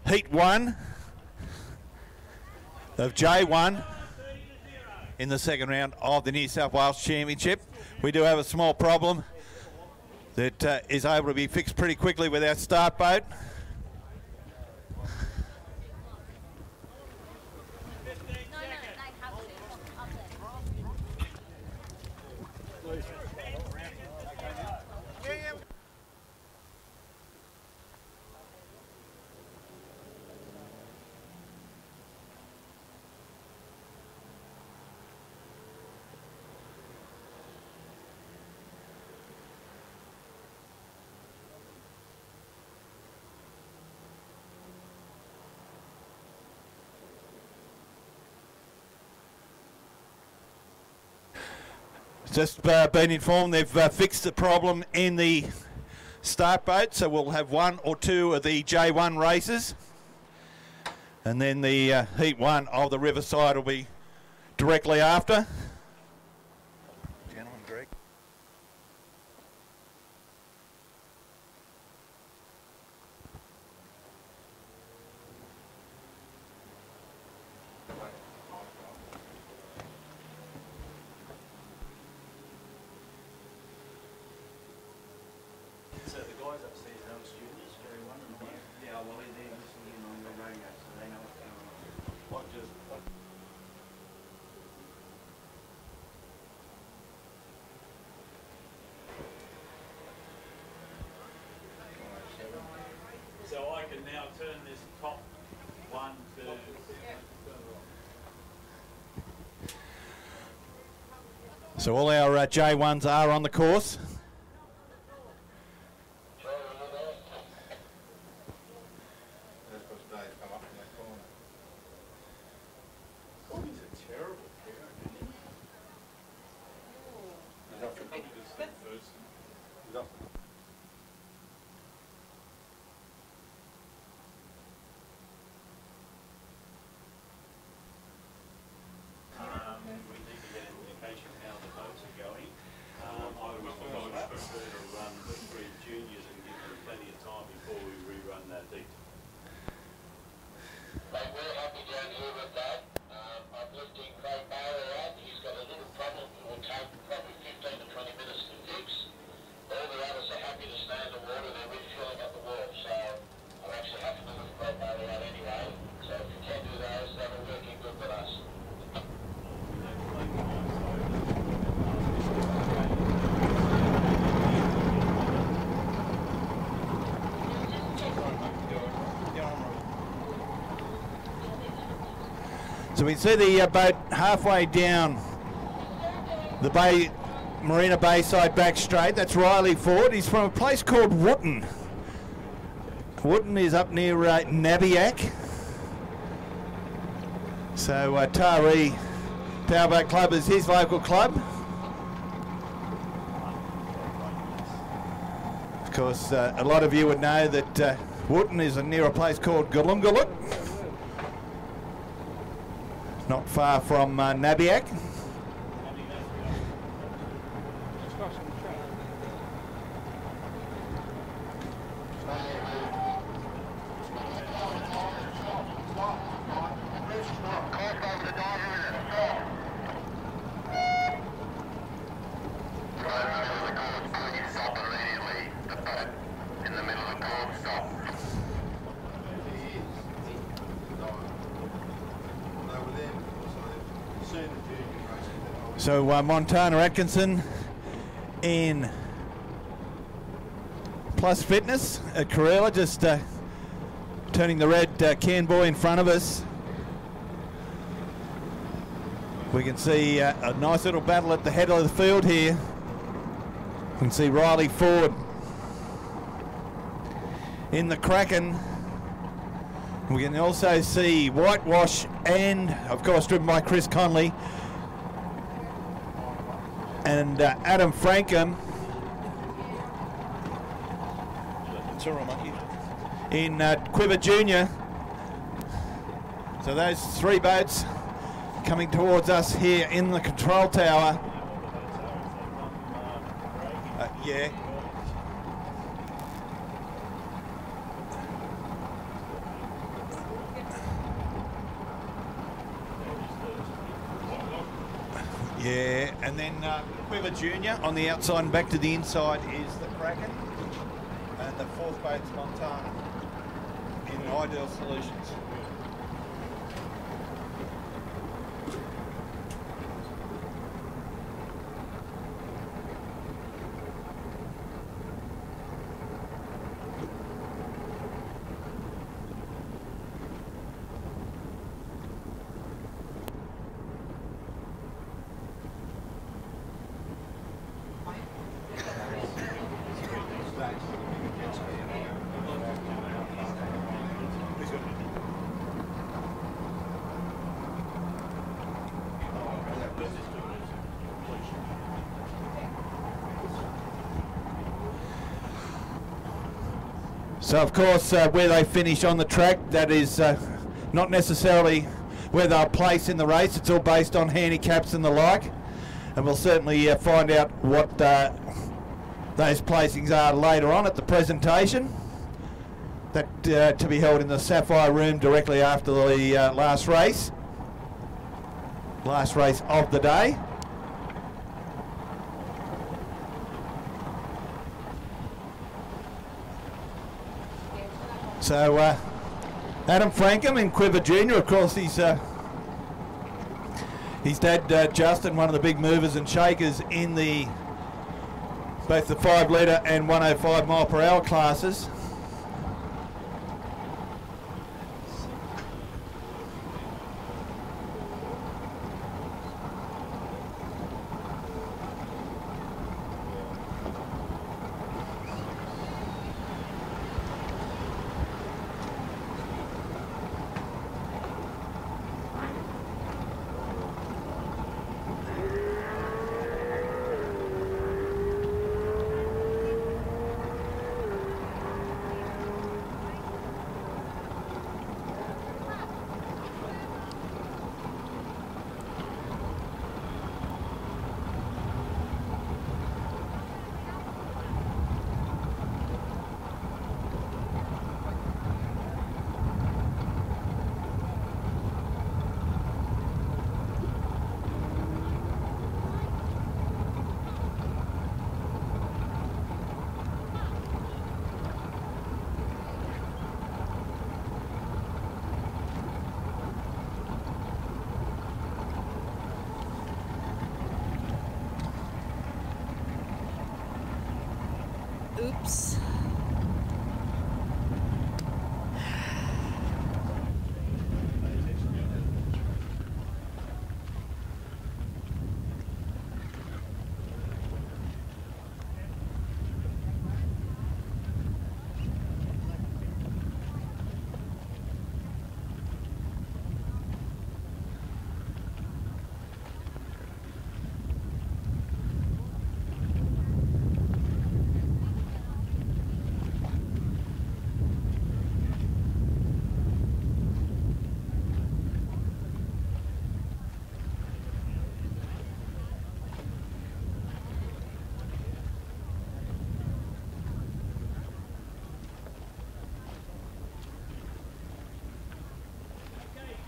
heat 1 of J1 in the second round of the New South Wales Championship. We do have a small problem that is able to be fixed pretty quickly with our start boat. Just been informed they've fixed the problem in the start boat, so we'll have 1 or 2 of the J1 races, and then the heat 1 of the Riverside will be directly after. Gentlemen, Greg. So I can now turn this top 1 to... So all our J1s are on the course. So we see the boat halfway down the Marina Bayside back straight. That's Riley Ford. He's from a place called Wootton. Wootton is up near Nabiac. So Taree Powerboat Club is his local club. Of course, a lot of you would know that Wootton is near a place called Galungalut, not far from Nabiac. So Montana Atkinson in Plus Fitness at Corella, just turning the red can buoy in front of us. We can see a nice little battle at the head of the field here. We can see Riley Ford in the Kraken. We can also see Whitewash and, of course, driven by Chris Conley, and Adam Frankham in Quiver Junior. So those three boats coming towards us here in the control tower. Yeah. Yeah, and then Quiver Junior on the outside and back to the inside is the Kraken. And the fourth boat's Montana in Ideal Solutions. So of course where they finish on the track, that is not necessarily where they'll place in the race. It's all based on handicaps and the like, and we'll certainly find out what those placings are later on at the presentation. That to be held in the Sapphire Room directly after the last race of the day. So Adam Frankham in Quiver Junior, of course, his dad Justin, one of the big movers and shakers in both the 5 litre and 105 mile per hour classes. Oops.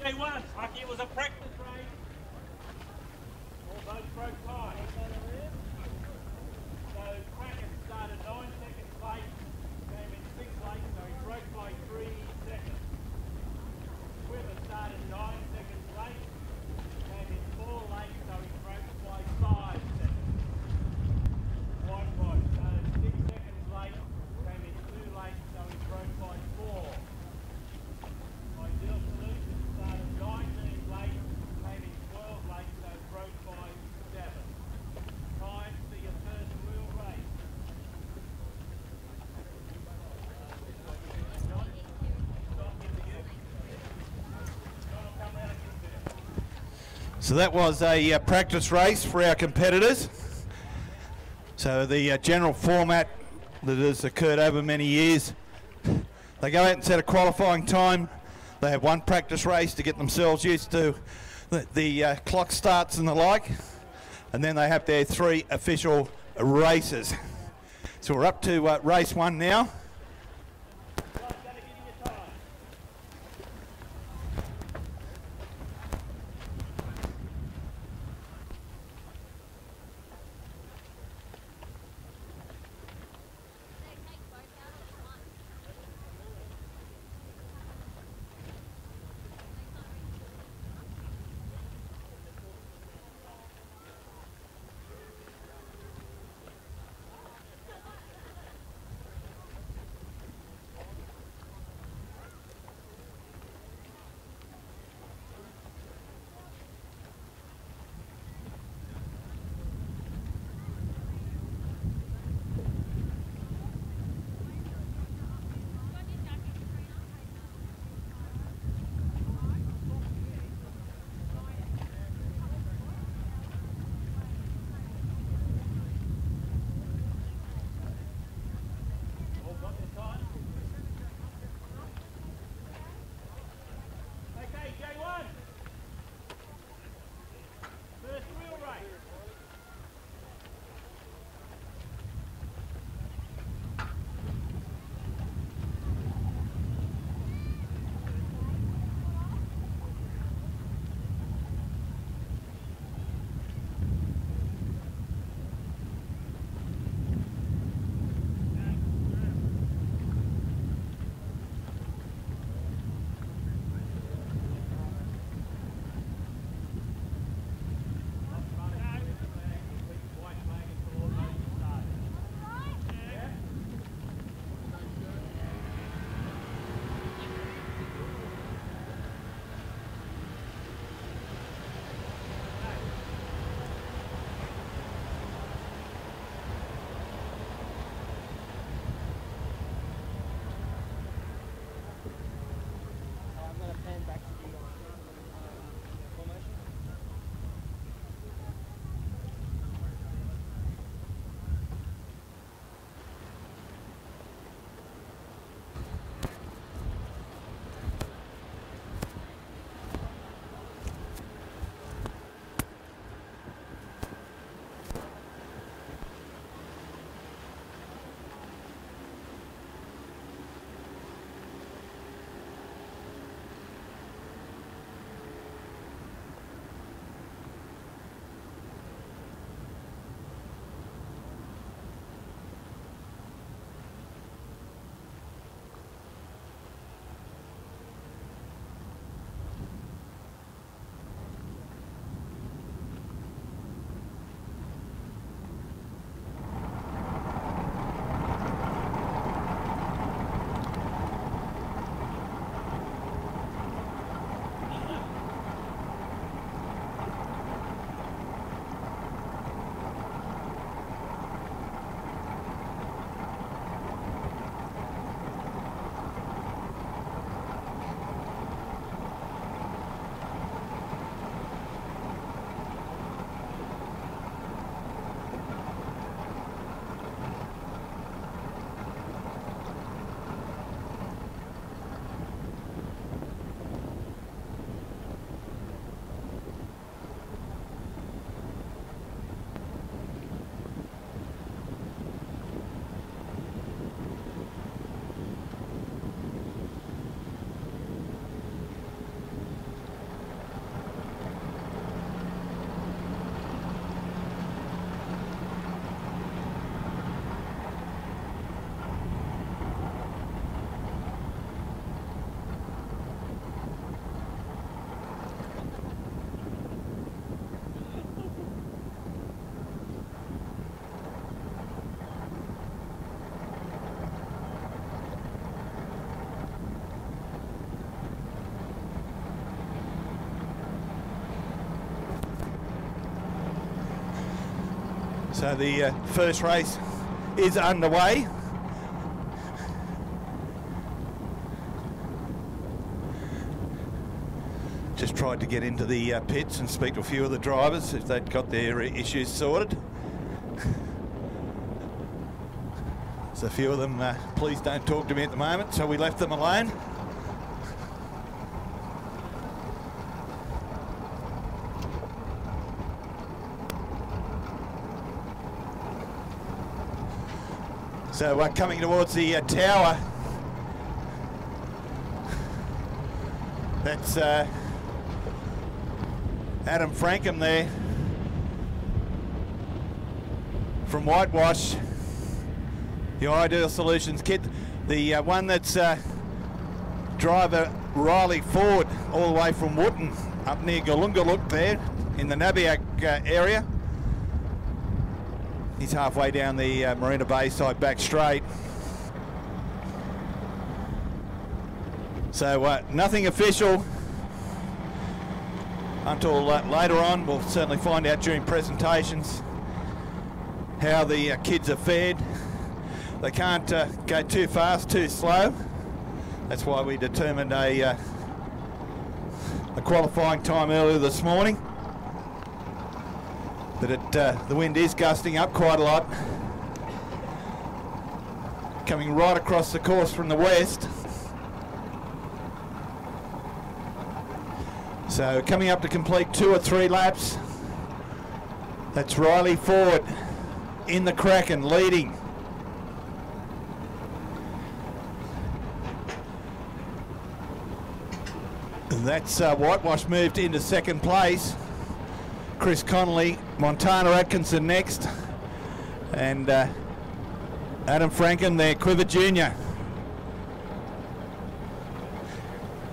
J1, Lucky, it was a practice race. All boats broke time. So Kraken started 9 seconds late, came in 6 late, so he broke by 3 seconds. Quiver started 9 seconds late, came in 4 late, so he broke by 5 seconds. White boat started 6 seconds late, came in 2 late, so he broke by 4. Ideal Solutions started 19 late, came in 12 late, so broke by 7. Time for your first wheel race. So that was a practice race for our competitors. So the general format that has occurred over many years, they go out and set a qualifying time. They have one practice race to get themselves used to the clock starts and the like, and then they have their 3 official races. So we're up to race 1 now. So the first race is underway. Just tried to get into the pits and speak to a few of the drivers if they'd got their issues sorted. So a few of them, please don't talk to me at the moment, so we left them alone. So coming towards the tower, that's Adam Frankham there from Whitewash, the Ideal Solutions kit. The one that's driver Riley Ford, all the way from Wootton, up near Galungaluk there in the Nabiac area. He's halfway down the Marina Bay side back straight. So nothing official until later on. We'll certainly find out during presentations how the kids are fared. They can't go too fast, too slow. That's why we determined a qualifying time earlier this morning. But the wind is gusting up quite a lot. Coming right across the course from the west. So coming up to complete 2 or 3 laps. That's Riley Ford in the Kraken leading. And that's Whitewash moved into second place. Chris Connolly, Montana Atkinson next, and Adam Franken there, Quiver Jr.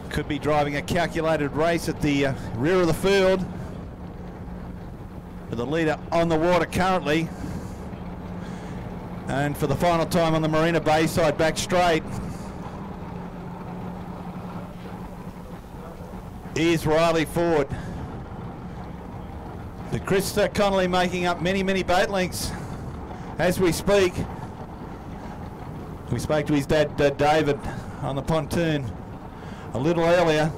Could be driving a calculated race at the rear of the field, with the leader on the water currently. And for the final time on the Marina Bay side back straight is Riley Ford. But Chris Connolly making up many, many boat lengths as we speak. We spoke to his dad, David, on the pontoon a little earlier.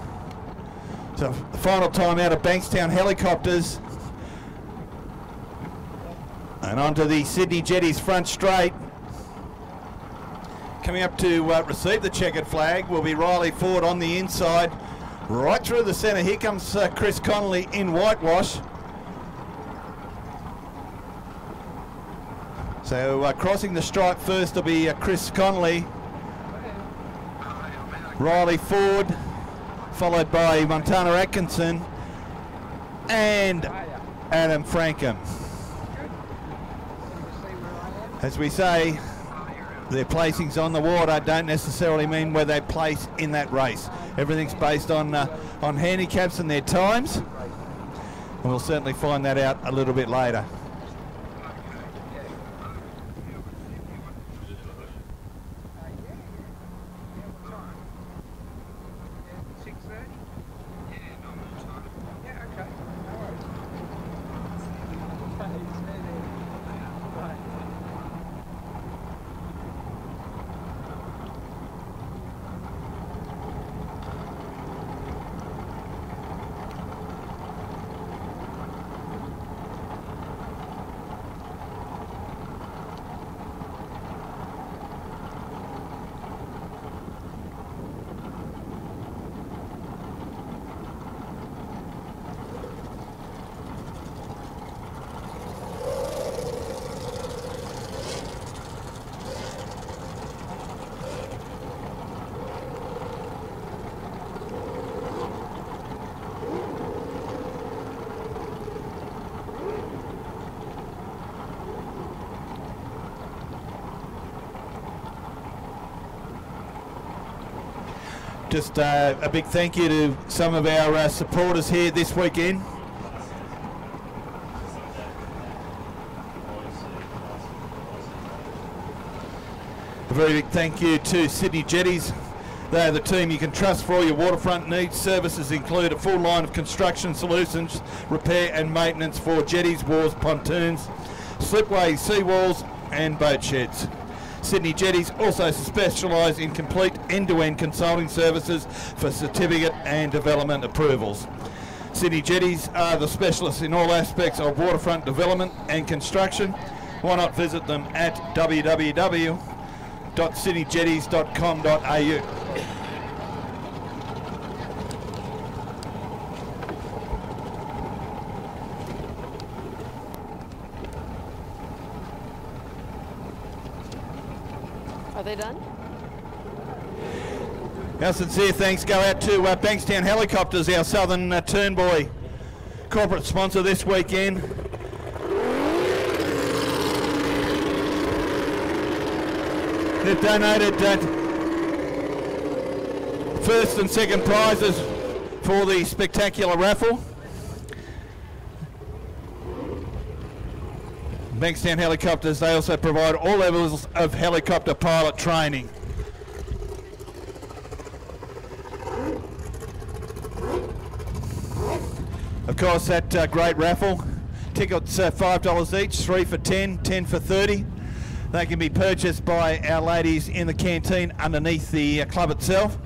So the final time out of Bankstown Helicopters. And onto the Sydney Jetties front straight. Coming up to receive the checkered flag will be Riley Ford on the inside. Right through the centre. Here comes Chris Connolly in Whitewash. So crossing the stripe first will be Chris Connolly, Riley Ford, followed by Montana Atkinson and Adam Frankham. As we say, their placings on the water don't necessarily mean where they place in that race. Everything's based on handicaps and their times, and we'll certainly find that out a little bit later. Just a big thank you to some of our supporters here this weekend. A very big thank you to Sydney Jetties. They are the team you can trust for all your waterfront needs. Services include a full line of construction solutions, repair and maintenance for jetties, wharves, pontoons, slipways, seawalls and boat sheds. Sydney Jetties also specialise in complete end-to-end consulting services for certificate and development approvals. Sydney Jetties are the specialists in all aspects of waterfront development and construction. Why not visit them at www.sydneyjetties.com.au. Are they done? Our sincere thanks go out to Bankstown Helicopters, our Southern Turnbury corporate sponsor this weekend. They've donated first and second prizes for the spectacular raffle. Bankstown Helicopters, they also provide all levels of helicopter pilot training. Of course, that great raffle, tickets $5 each, 3 for 10, 10 for 30. They can be purchased by our ladies in the canteen underneath the club itself.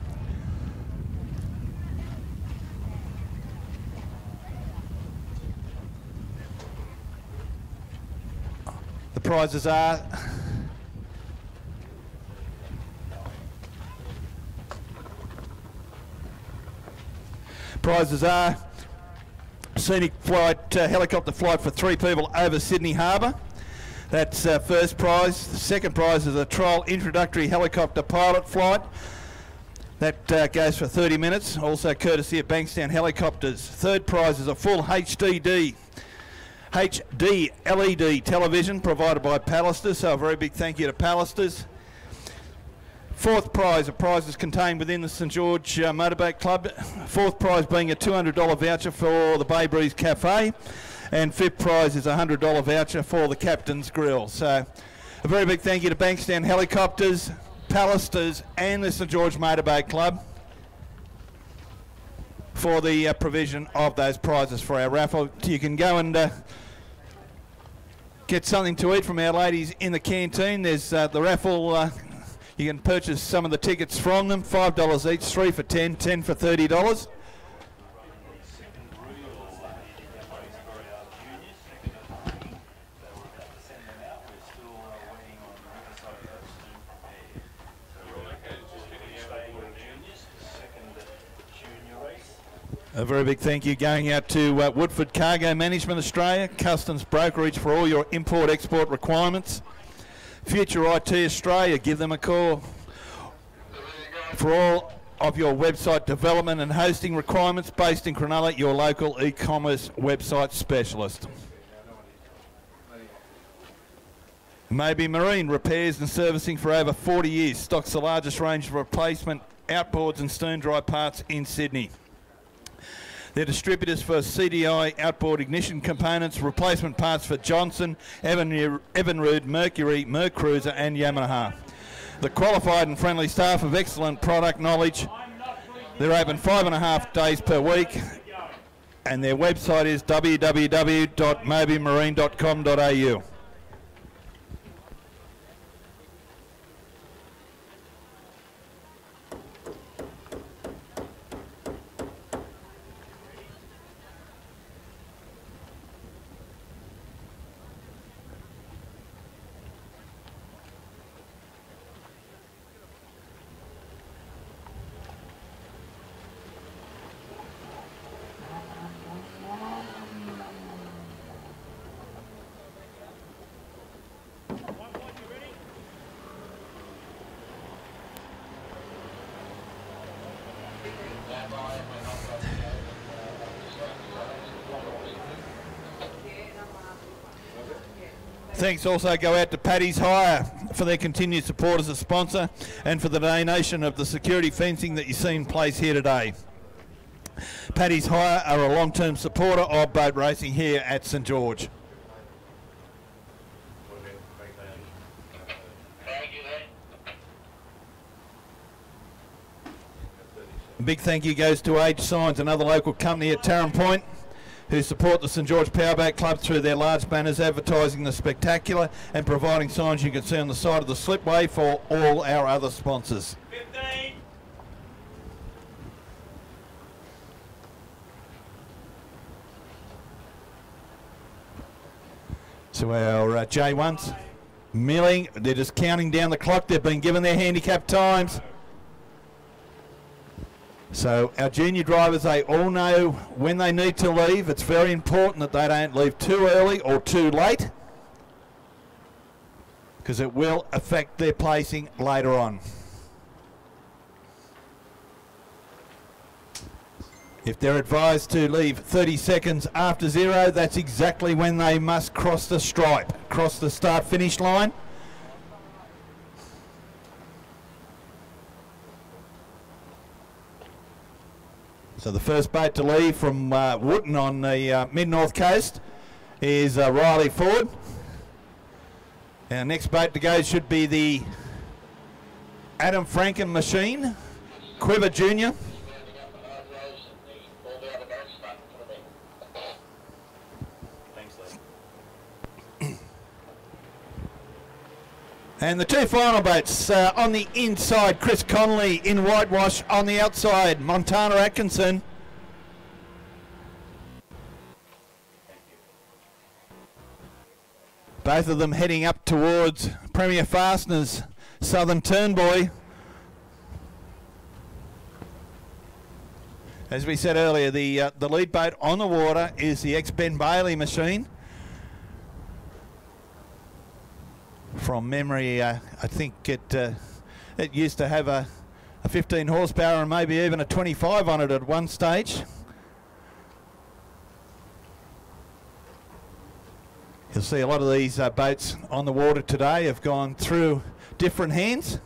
The prizes are scenic flight, helicopter flight for 3 people over Sydney Harbour. That's first prize. The second prize is a trial introductory helicopter pilot flight. That goes for 30 minutes, also courtesy of Bankstown Helicopters. Third prize is a full HD LED television provided by Pallister, so a very big thank you to Pallisters. Fourth prize, a prize is contained within the St George Motorboat Club. Fourth prize being a $200 voucher for the Bay Breeze Cafe. And fifth prize is a $100 voucher for the Captain's Grill. So a very big thank you to Bankstown Helicopters, Pallisters and the St George Motorboat Club for the provision of those prizes for our raffle. You can go and get something to eat from our ladies in the canteen. There's the raffle. You can purchase some of the tickets from them, $5 each, 3 for 10, 10 for $30. A very big thank you going out to Woodford Cargo Management Australia, Customs Brokerage for all your import-export requirements. Future IT Australia, give them a call for all of your website development and hosting requirements, based in Cronulla, your local e-commerce website specialist. Maybe Marine, repairs and servicing for over 40 years, stocks the largest range of replacement outboards and stern drive parts in Sydney. They're distributors for CDI outboard ignition components, replacement parts for Johnson, Evinrude, Mercury, Mercruiser and Yamaha. The qualified and friendly staff of excellent product knowledge. They're open 5.5 days per week and their website is www.mobymarine.com.au. Thanks also go out to Paddy's Hire for their continued support as a sponsor and for the donation of the security fencing that you see in place here today. Paddy's Hire are a long-term supporter of boat racing here at St George. A big thank you goes to Age Signs, another local company at Tarrant Point, who support the St George Powerboat Club through their large banners advertising the spectacular and providing signs you can see on the side of the slipway for all our other sponsors. 15. So our J1s milling, they're just counting down the clock. They've been given their handicap times. So our junior drivers, they all know when they need to leave. It's very important that they don't leave too early or too late, because it will affect their placing later on. If they're advised to leave 30 seconds after 0, that's exactly when they must cross the stripe, cross the start-finish line. So the first boat to leave from Wootton on the mid-north coast is Riley Ford. Our next boat to go should be the Adam Franken machine, Quiver Jr. And the two final boats on the inside, Chris Connolly in whitewash. On the outside, Montana Atkinson. Both of them heading up towards Premier Fasteners, Southern Turnbuoy. As we said earlier, the lead boat on the water is the ex-Ben Bailey machine. From memory, I think it used to have a 15 horsepower and maybe even a 25 on it at one stage. You'll see a lot of these boats on the water today have gone through different hands.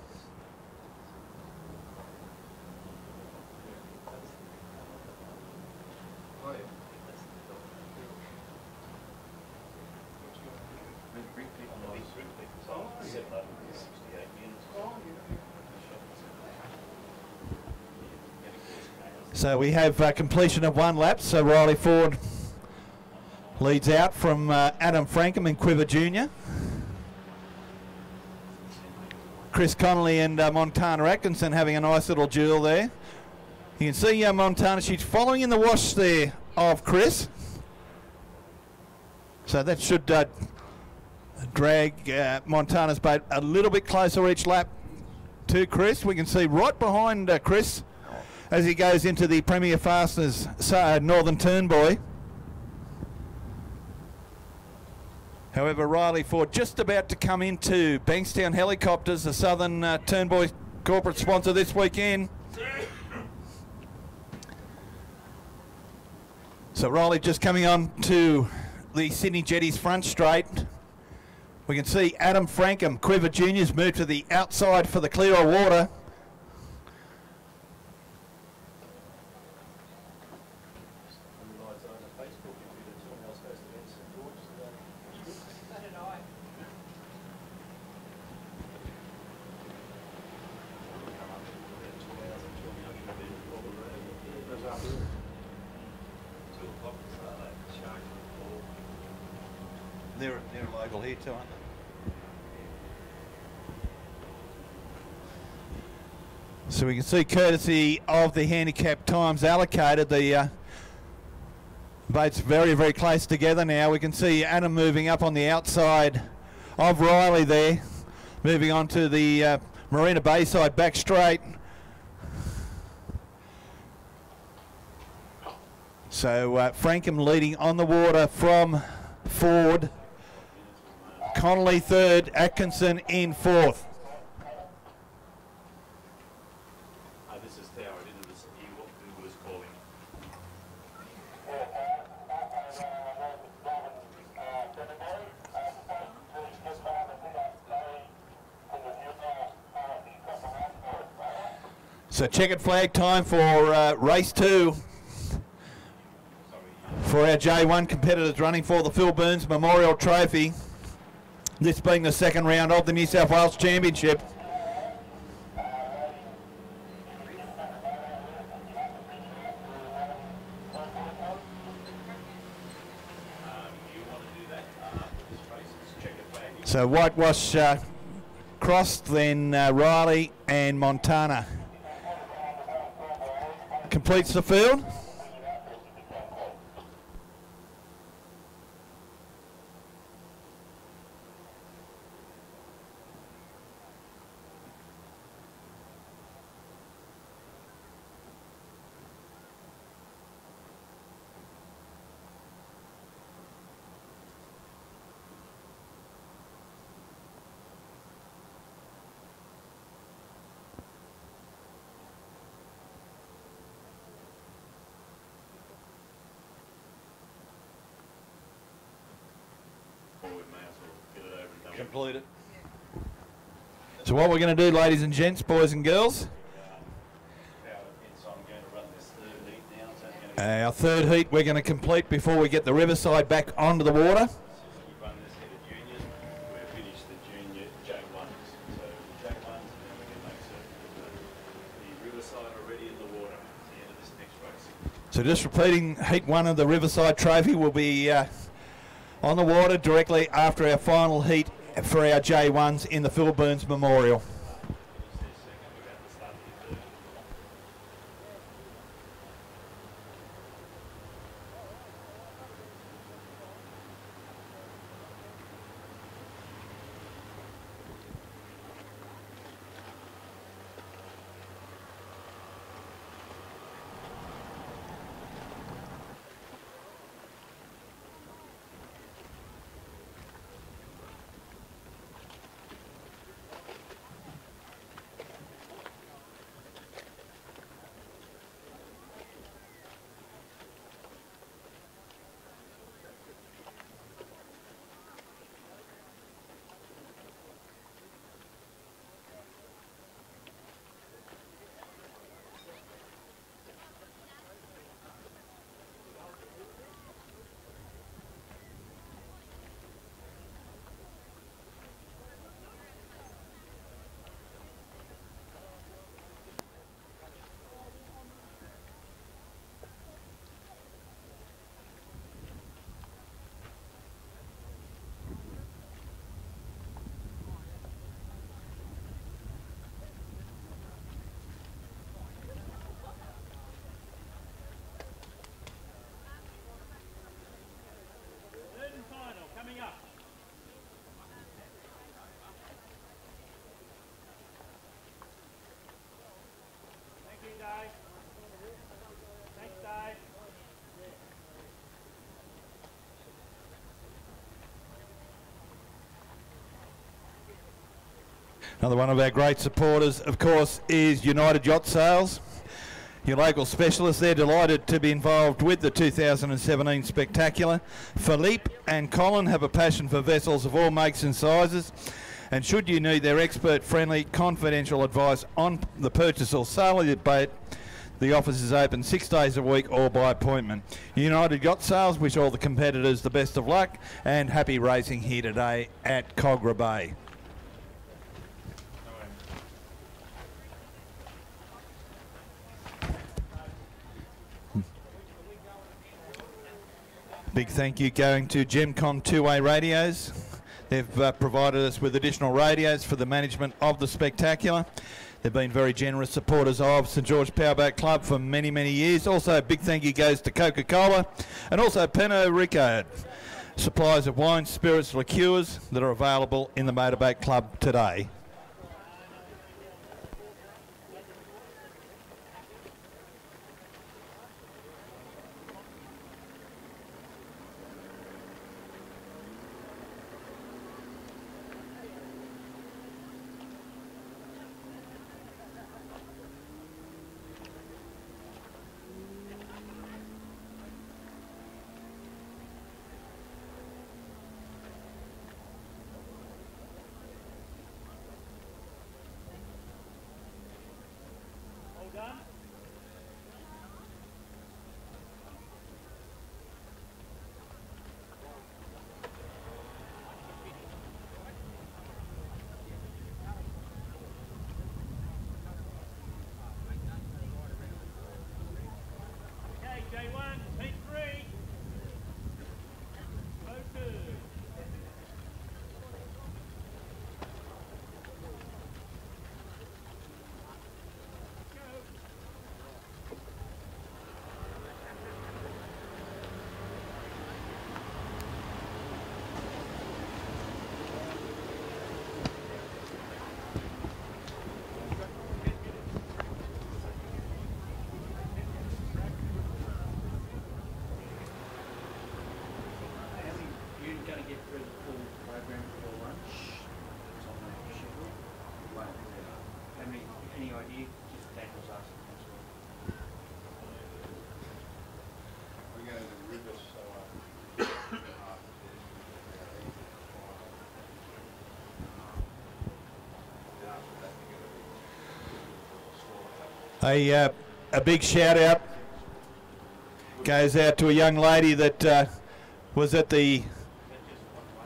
So we have completion of one lap, so Riley Ford leads out from Adam Frankham and Quiver Jr. Chris Connolly and Montana Atkinson having a nice little duel there. You can see Montana, she's following in the wash there of Chris. So that should drag Montana's boat a little bit closer each lap to Chris. We can see right behind Chris as he goes into the Premier Fasteners Northern Turnbuoy. However, Riley Ford just about to come into Bankstown Helicopters, the Southern Turnbuoy corporate sponsor this weekend. So Riley just coming on to the Sydney Jetties front straight. We can see Adam Frankham, Quiver Jr.'s moved to the outside for the clearer water. They're local here too, aren't they? So we can see, courtesy of the handicap times allocated, the boats very, very close together now. We can see Adam moving up on the outside of Riley there, moving on to the Marina Bay side back straight. So Frankham leading on the water from Ford. Connolly third, Atkinson in fourth. This is Theo. I didn't see what Google was calling. So checkered flag time for race 2 for our J1 competitors running for the Phil Burns Memorial Trophy. This being the second round of the New South Wales Championship. So Whitewash crossed, then Riley and Montana completes the field. Completed. So what we're going to do, ladies and gents, boys and girls, our third heat we're going to complete before we get the Riverside back onto the water. So just repeating, heat 1 of the Riverside Trophy will be on the water directly after our final heat for our J1s in the Phil Burns Memorial. Another one of our great supporters, of course, is United Yacht Sales. Your local specialists, they're delighted to be involved with the 2017 Spectacular. Philippe and Colin have a passion for vessels of all makes and sizes, and should you need their expert, friendly, confidential advice on the purchase or sale of your boat, the office is open 6 days a week or by appointment. United Yacht Sales wish all the competitors the best of luck and happy racing here today at Kogarah Bay. Big thank you going to Gemcon two-way radios. They've provided us with additional radios for the management of the Spectacular. They've been very generous supporters of St George Powerboat Club for many, many years. Also, a big thank you goes to Coca-Cola and also Pernod Ricard, suppliers of wine, spirits, liqueurs that are available in the Motorboat Club today. A big shout out goes out to a young lady that was at the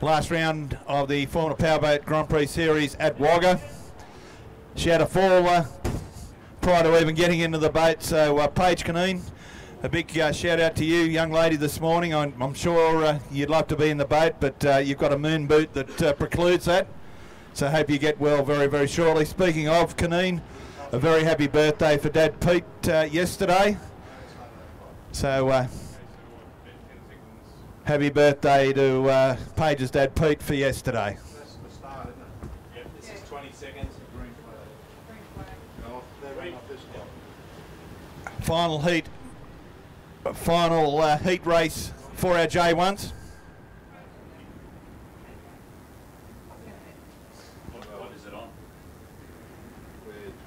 last round of the Formula Powerboat Grand Prix Series at Wagga. She had a fall prior to even getting into the boat, so Paige Caneen, a big shout out to you, young lady, this morning. I'm sure you'd love to be in the boat, but you've got a moon boot that precludes that. So I hope you get well very, very shortly. Speaking of Caneen, a very happy birthday for Dad Pete yesterday. So happy birthday to Paige's dad Pete for yesterday. That's the start, isn't it? Yep, this is 20 seconds. Green flag. No, they're running off this clock. Final heat race for our J1s. What is it on?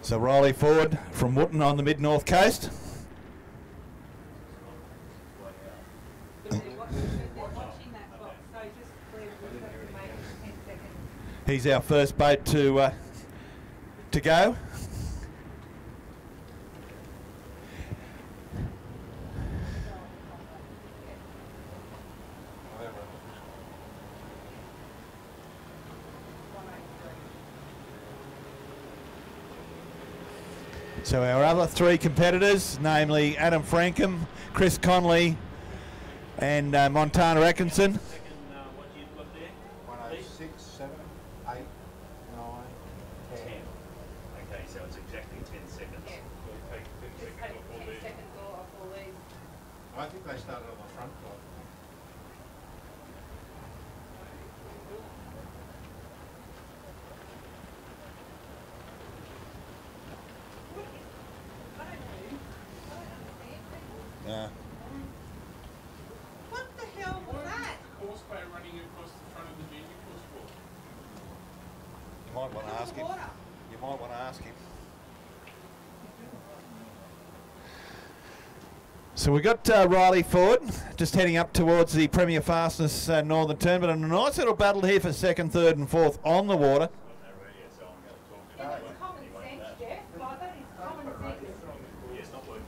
So Riley Ford from Wootton on the mid-north coast. He's our first boat to go. So our other three competitors, namely Adam Frankham, Chris Conley and Montana Atkinson. 106, 7, 8, 9, 10. Okay, so it's exactly 10 seconds. Yeah. We'll take 10 seconds off all these. off all these. I think they started on the front clock. Yeah. What the hell was that? Course boat running across the front of the junior course board. You might want to ask him. You might want to ask him. So we got Riley Ford just heading up towards the Premier Fastness Northern Turn, but a nice little battle here for second, third and fourth on the water. Yeah, but it's common sense, Jeff. Like, that is common sense. Yeah, it's not working.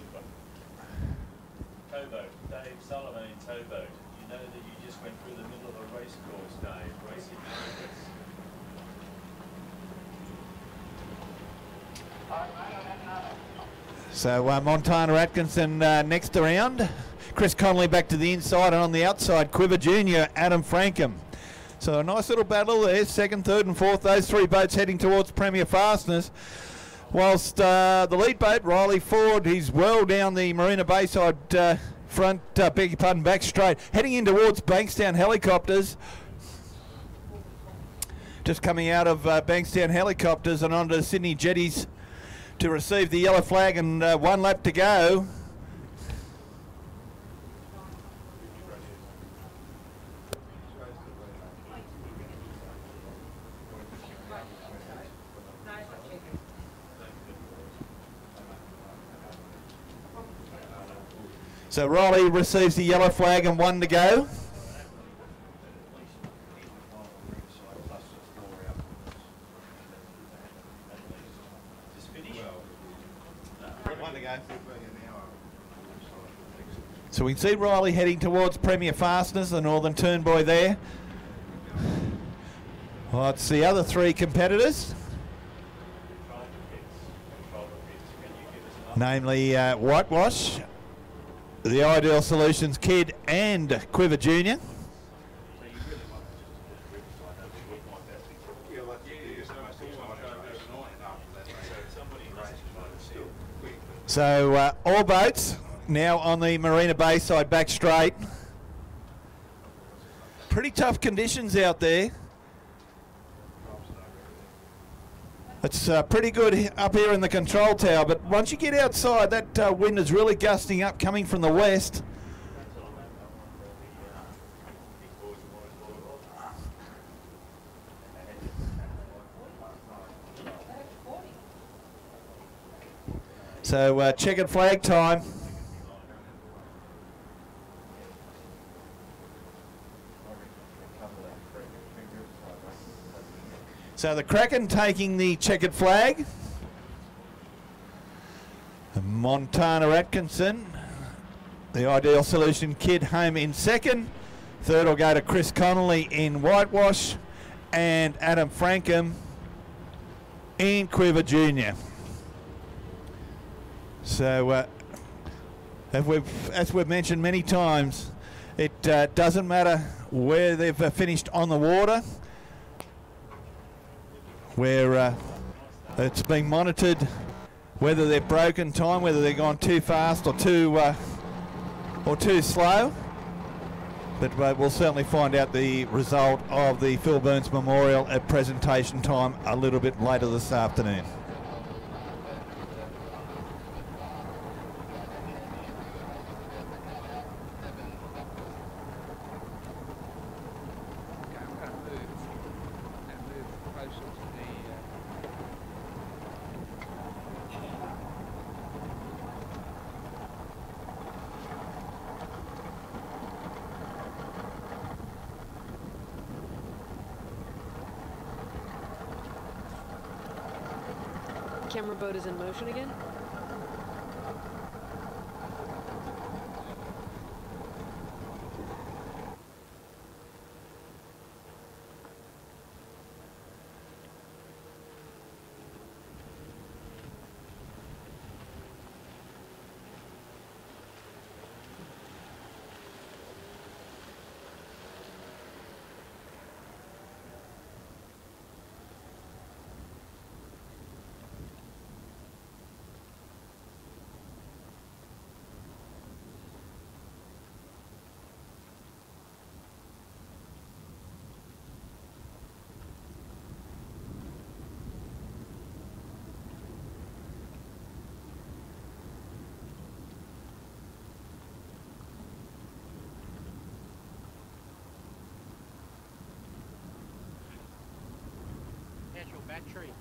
Towboat, Dave Sullivan in towboat. You know that you just went through the middle of a race course, Dave, racing progress. So Montana Atkinson next around. Chris Conley back to the inside, and on the outside, Quiver Junior, Adam Frankham. So a nice little battle there, second, third and fourth. Those three boats heading towards Premier Fastness. Whilst the lead boat, Riley Ford, he's well down the Marina Bayside front, beg your pardon, back straight, heading in towards Bankstown Helicopters. Just coming out of Bankstown Helicopters and onto Sydney Jetties to receive the yellow flag, and 1 lap to go. So Riley receives the yellow flag and 1 to go. So we can see Riley heading towards Premier Fastness, the Northern Turn boy there. Well, it's the other three competitors, namely Whitewash, the Ideal Solutions Kid and Quiver Junior. So all boats now on the Marina Bayside back straight. Pretty tough conditions out there. It's pretty good up here in the control tower, but once you get outside, that wind is really gusting up coming from the west. So checkered flag time. So the Kraken taking the checkered flag. Montana Atkinson, the Ideal Solution kid, home in second. Third will go to Chris Connolly in Whitewash, and Adam Frankham in Quiver Junior. So as we've mentioned many times, it doesn't matter where they've finished on the water, where it's being monitored, whether they've broken time, whether they've gone too fast or too slow. But we'll certainly find out the result of the Phil Burns Memorial at presentation time a little bit later this afternoon. Camera boat is in motion again. Battery.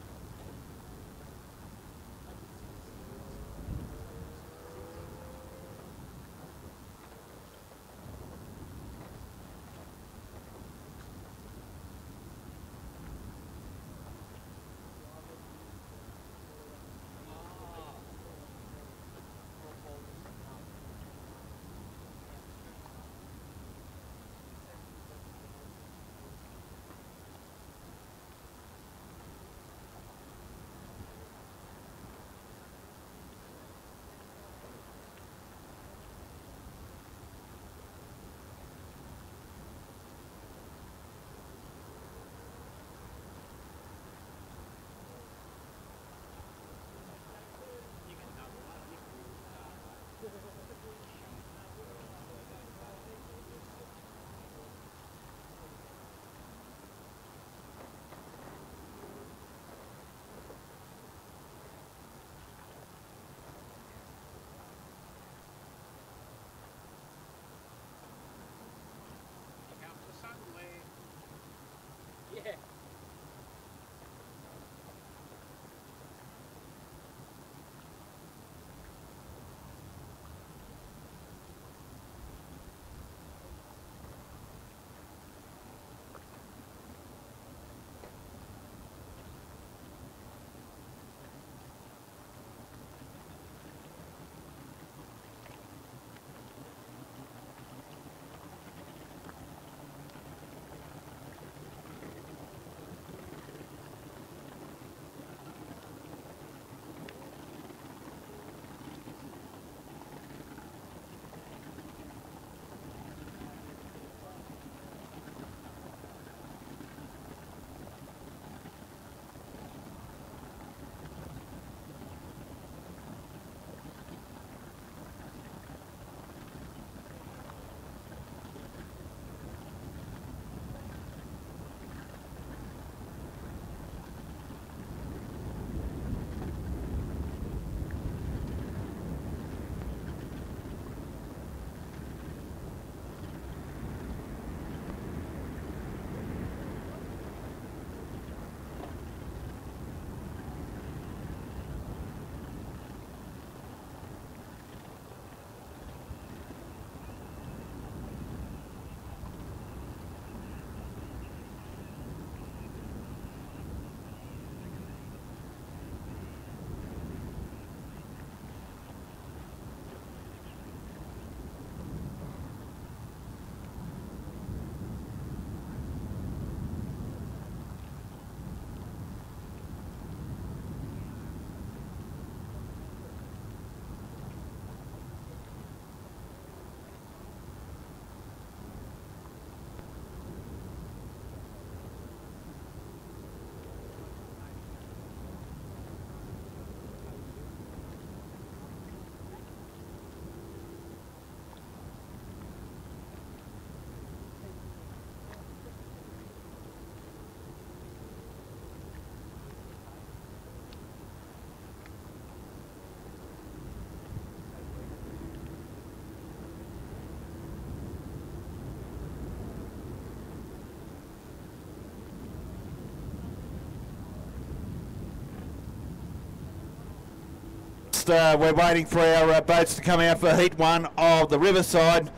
whilst we're waiting for our boats to come out for Heat 1 of the Riverside,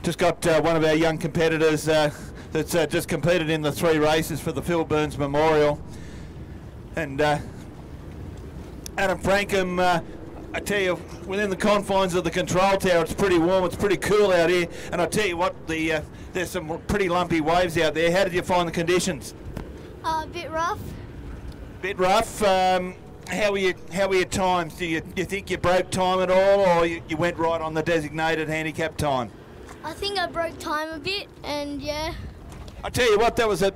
just got one of our young competitors that's just competed in the 3 races for the Phil Burns Memorial. And Adam Frankham, I tell you, within the confines of the control tower, it's pretty warm, it's pretty cool out here. And I tell you what, there's some pretty lumpy waves out there. How did you find the conditions? A bit rough. Bit rough. How were your times? Do you think you broke time at all, or you went right on the designated handicap time? I think I broke time a bit, and yeah. I tell you what, that was a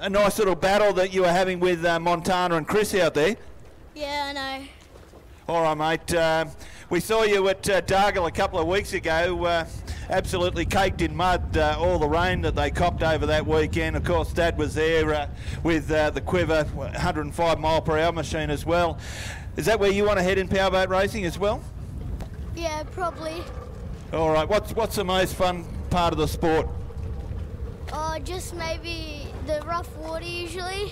nice little battle that you were having with Montana and Chris out there. Yeah, I know. All right, mate. We saw you at Dargle a couple of weeks ago, absolutely caked in mud, all the rain that they copped over that weekend. Of course, Dad was there with the Quiver 105 mile per hour machine as well. Is that where you want to head in powerboat racing as well? Yeah, probably. All right. What's the most fun part of the sport? Just maybe the rough water usually.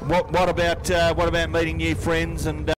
What about meeting new friends and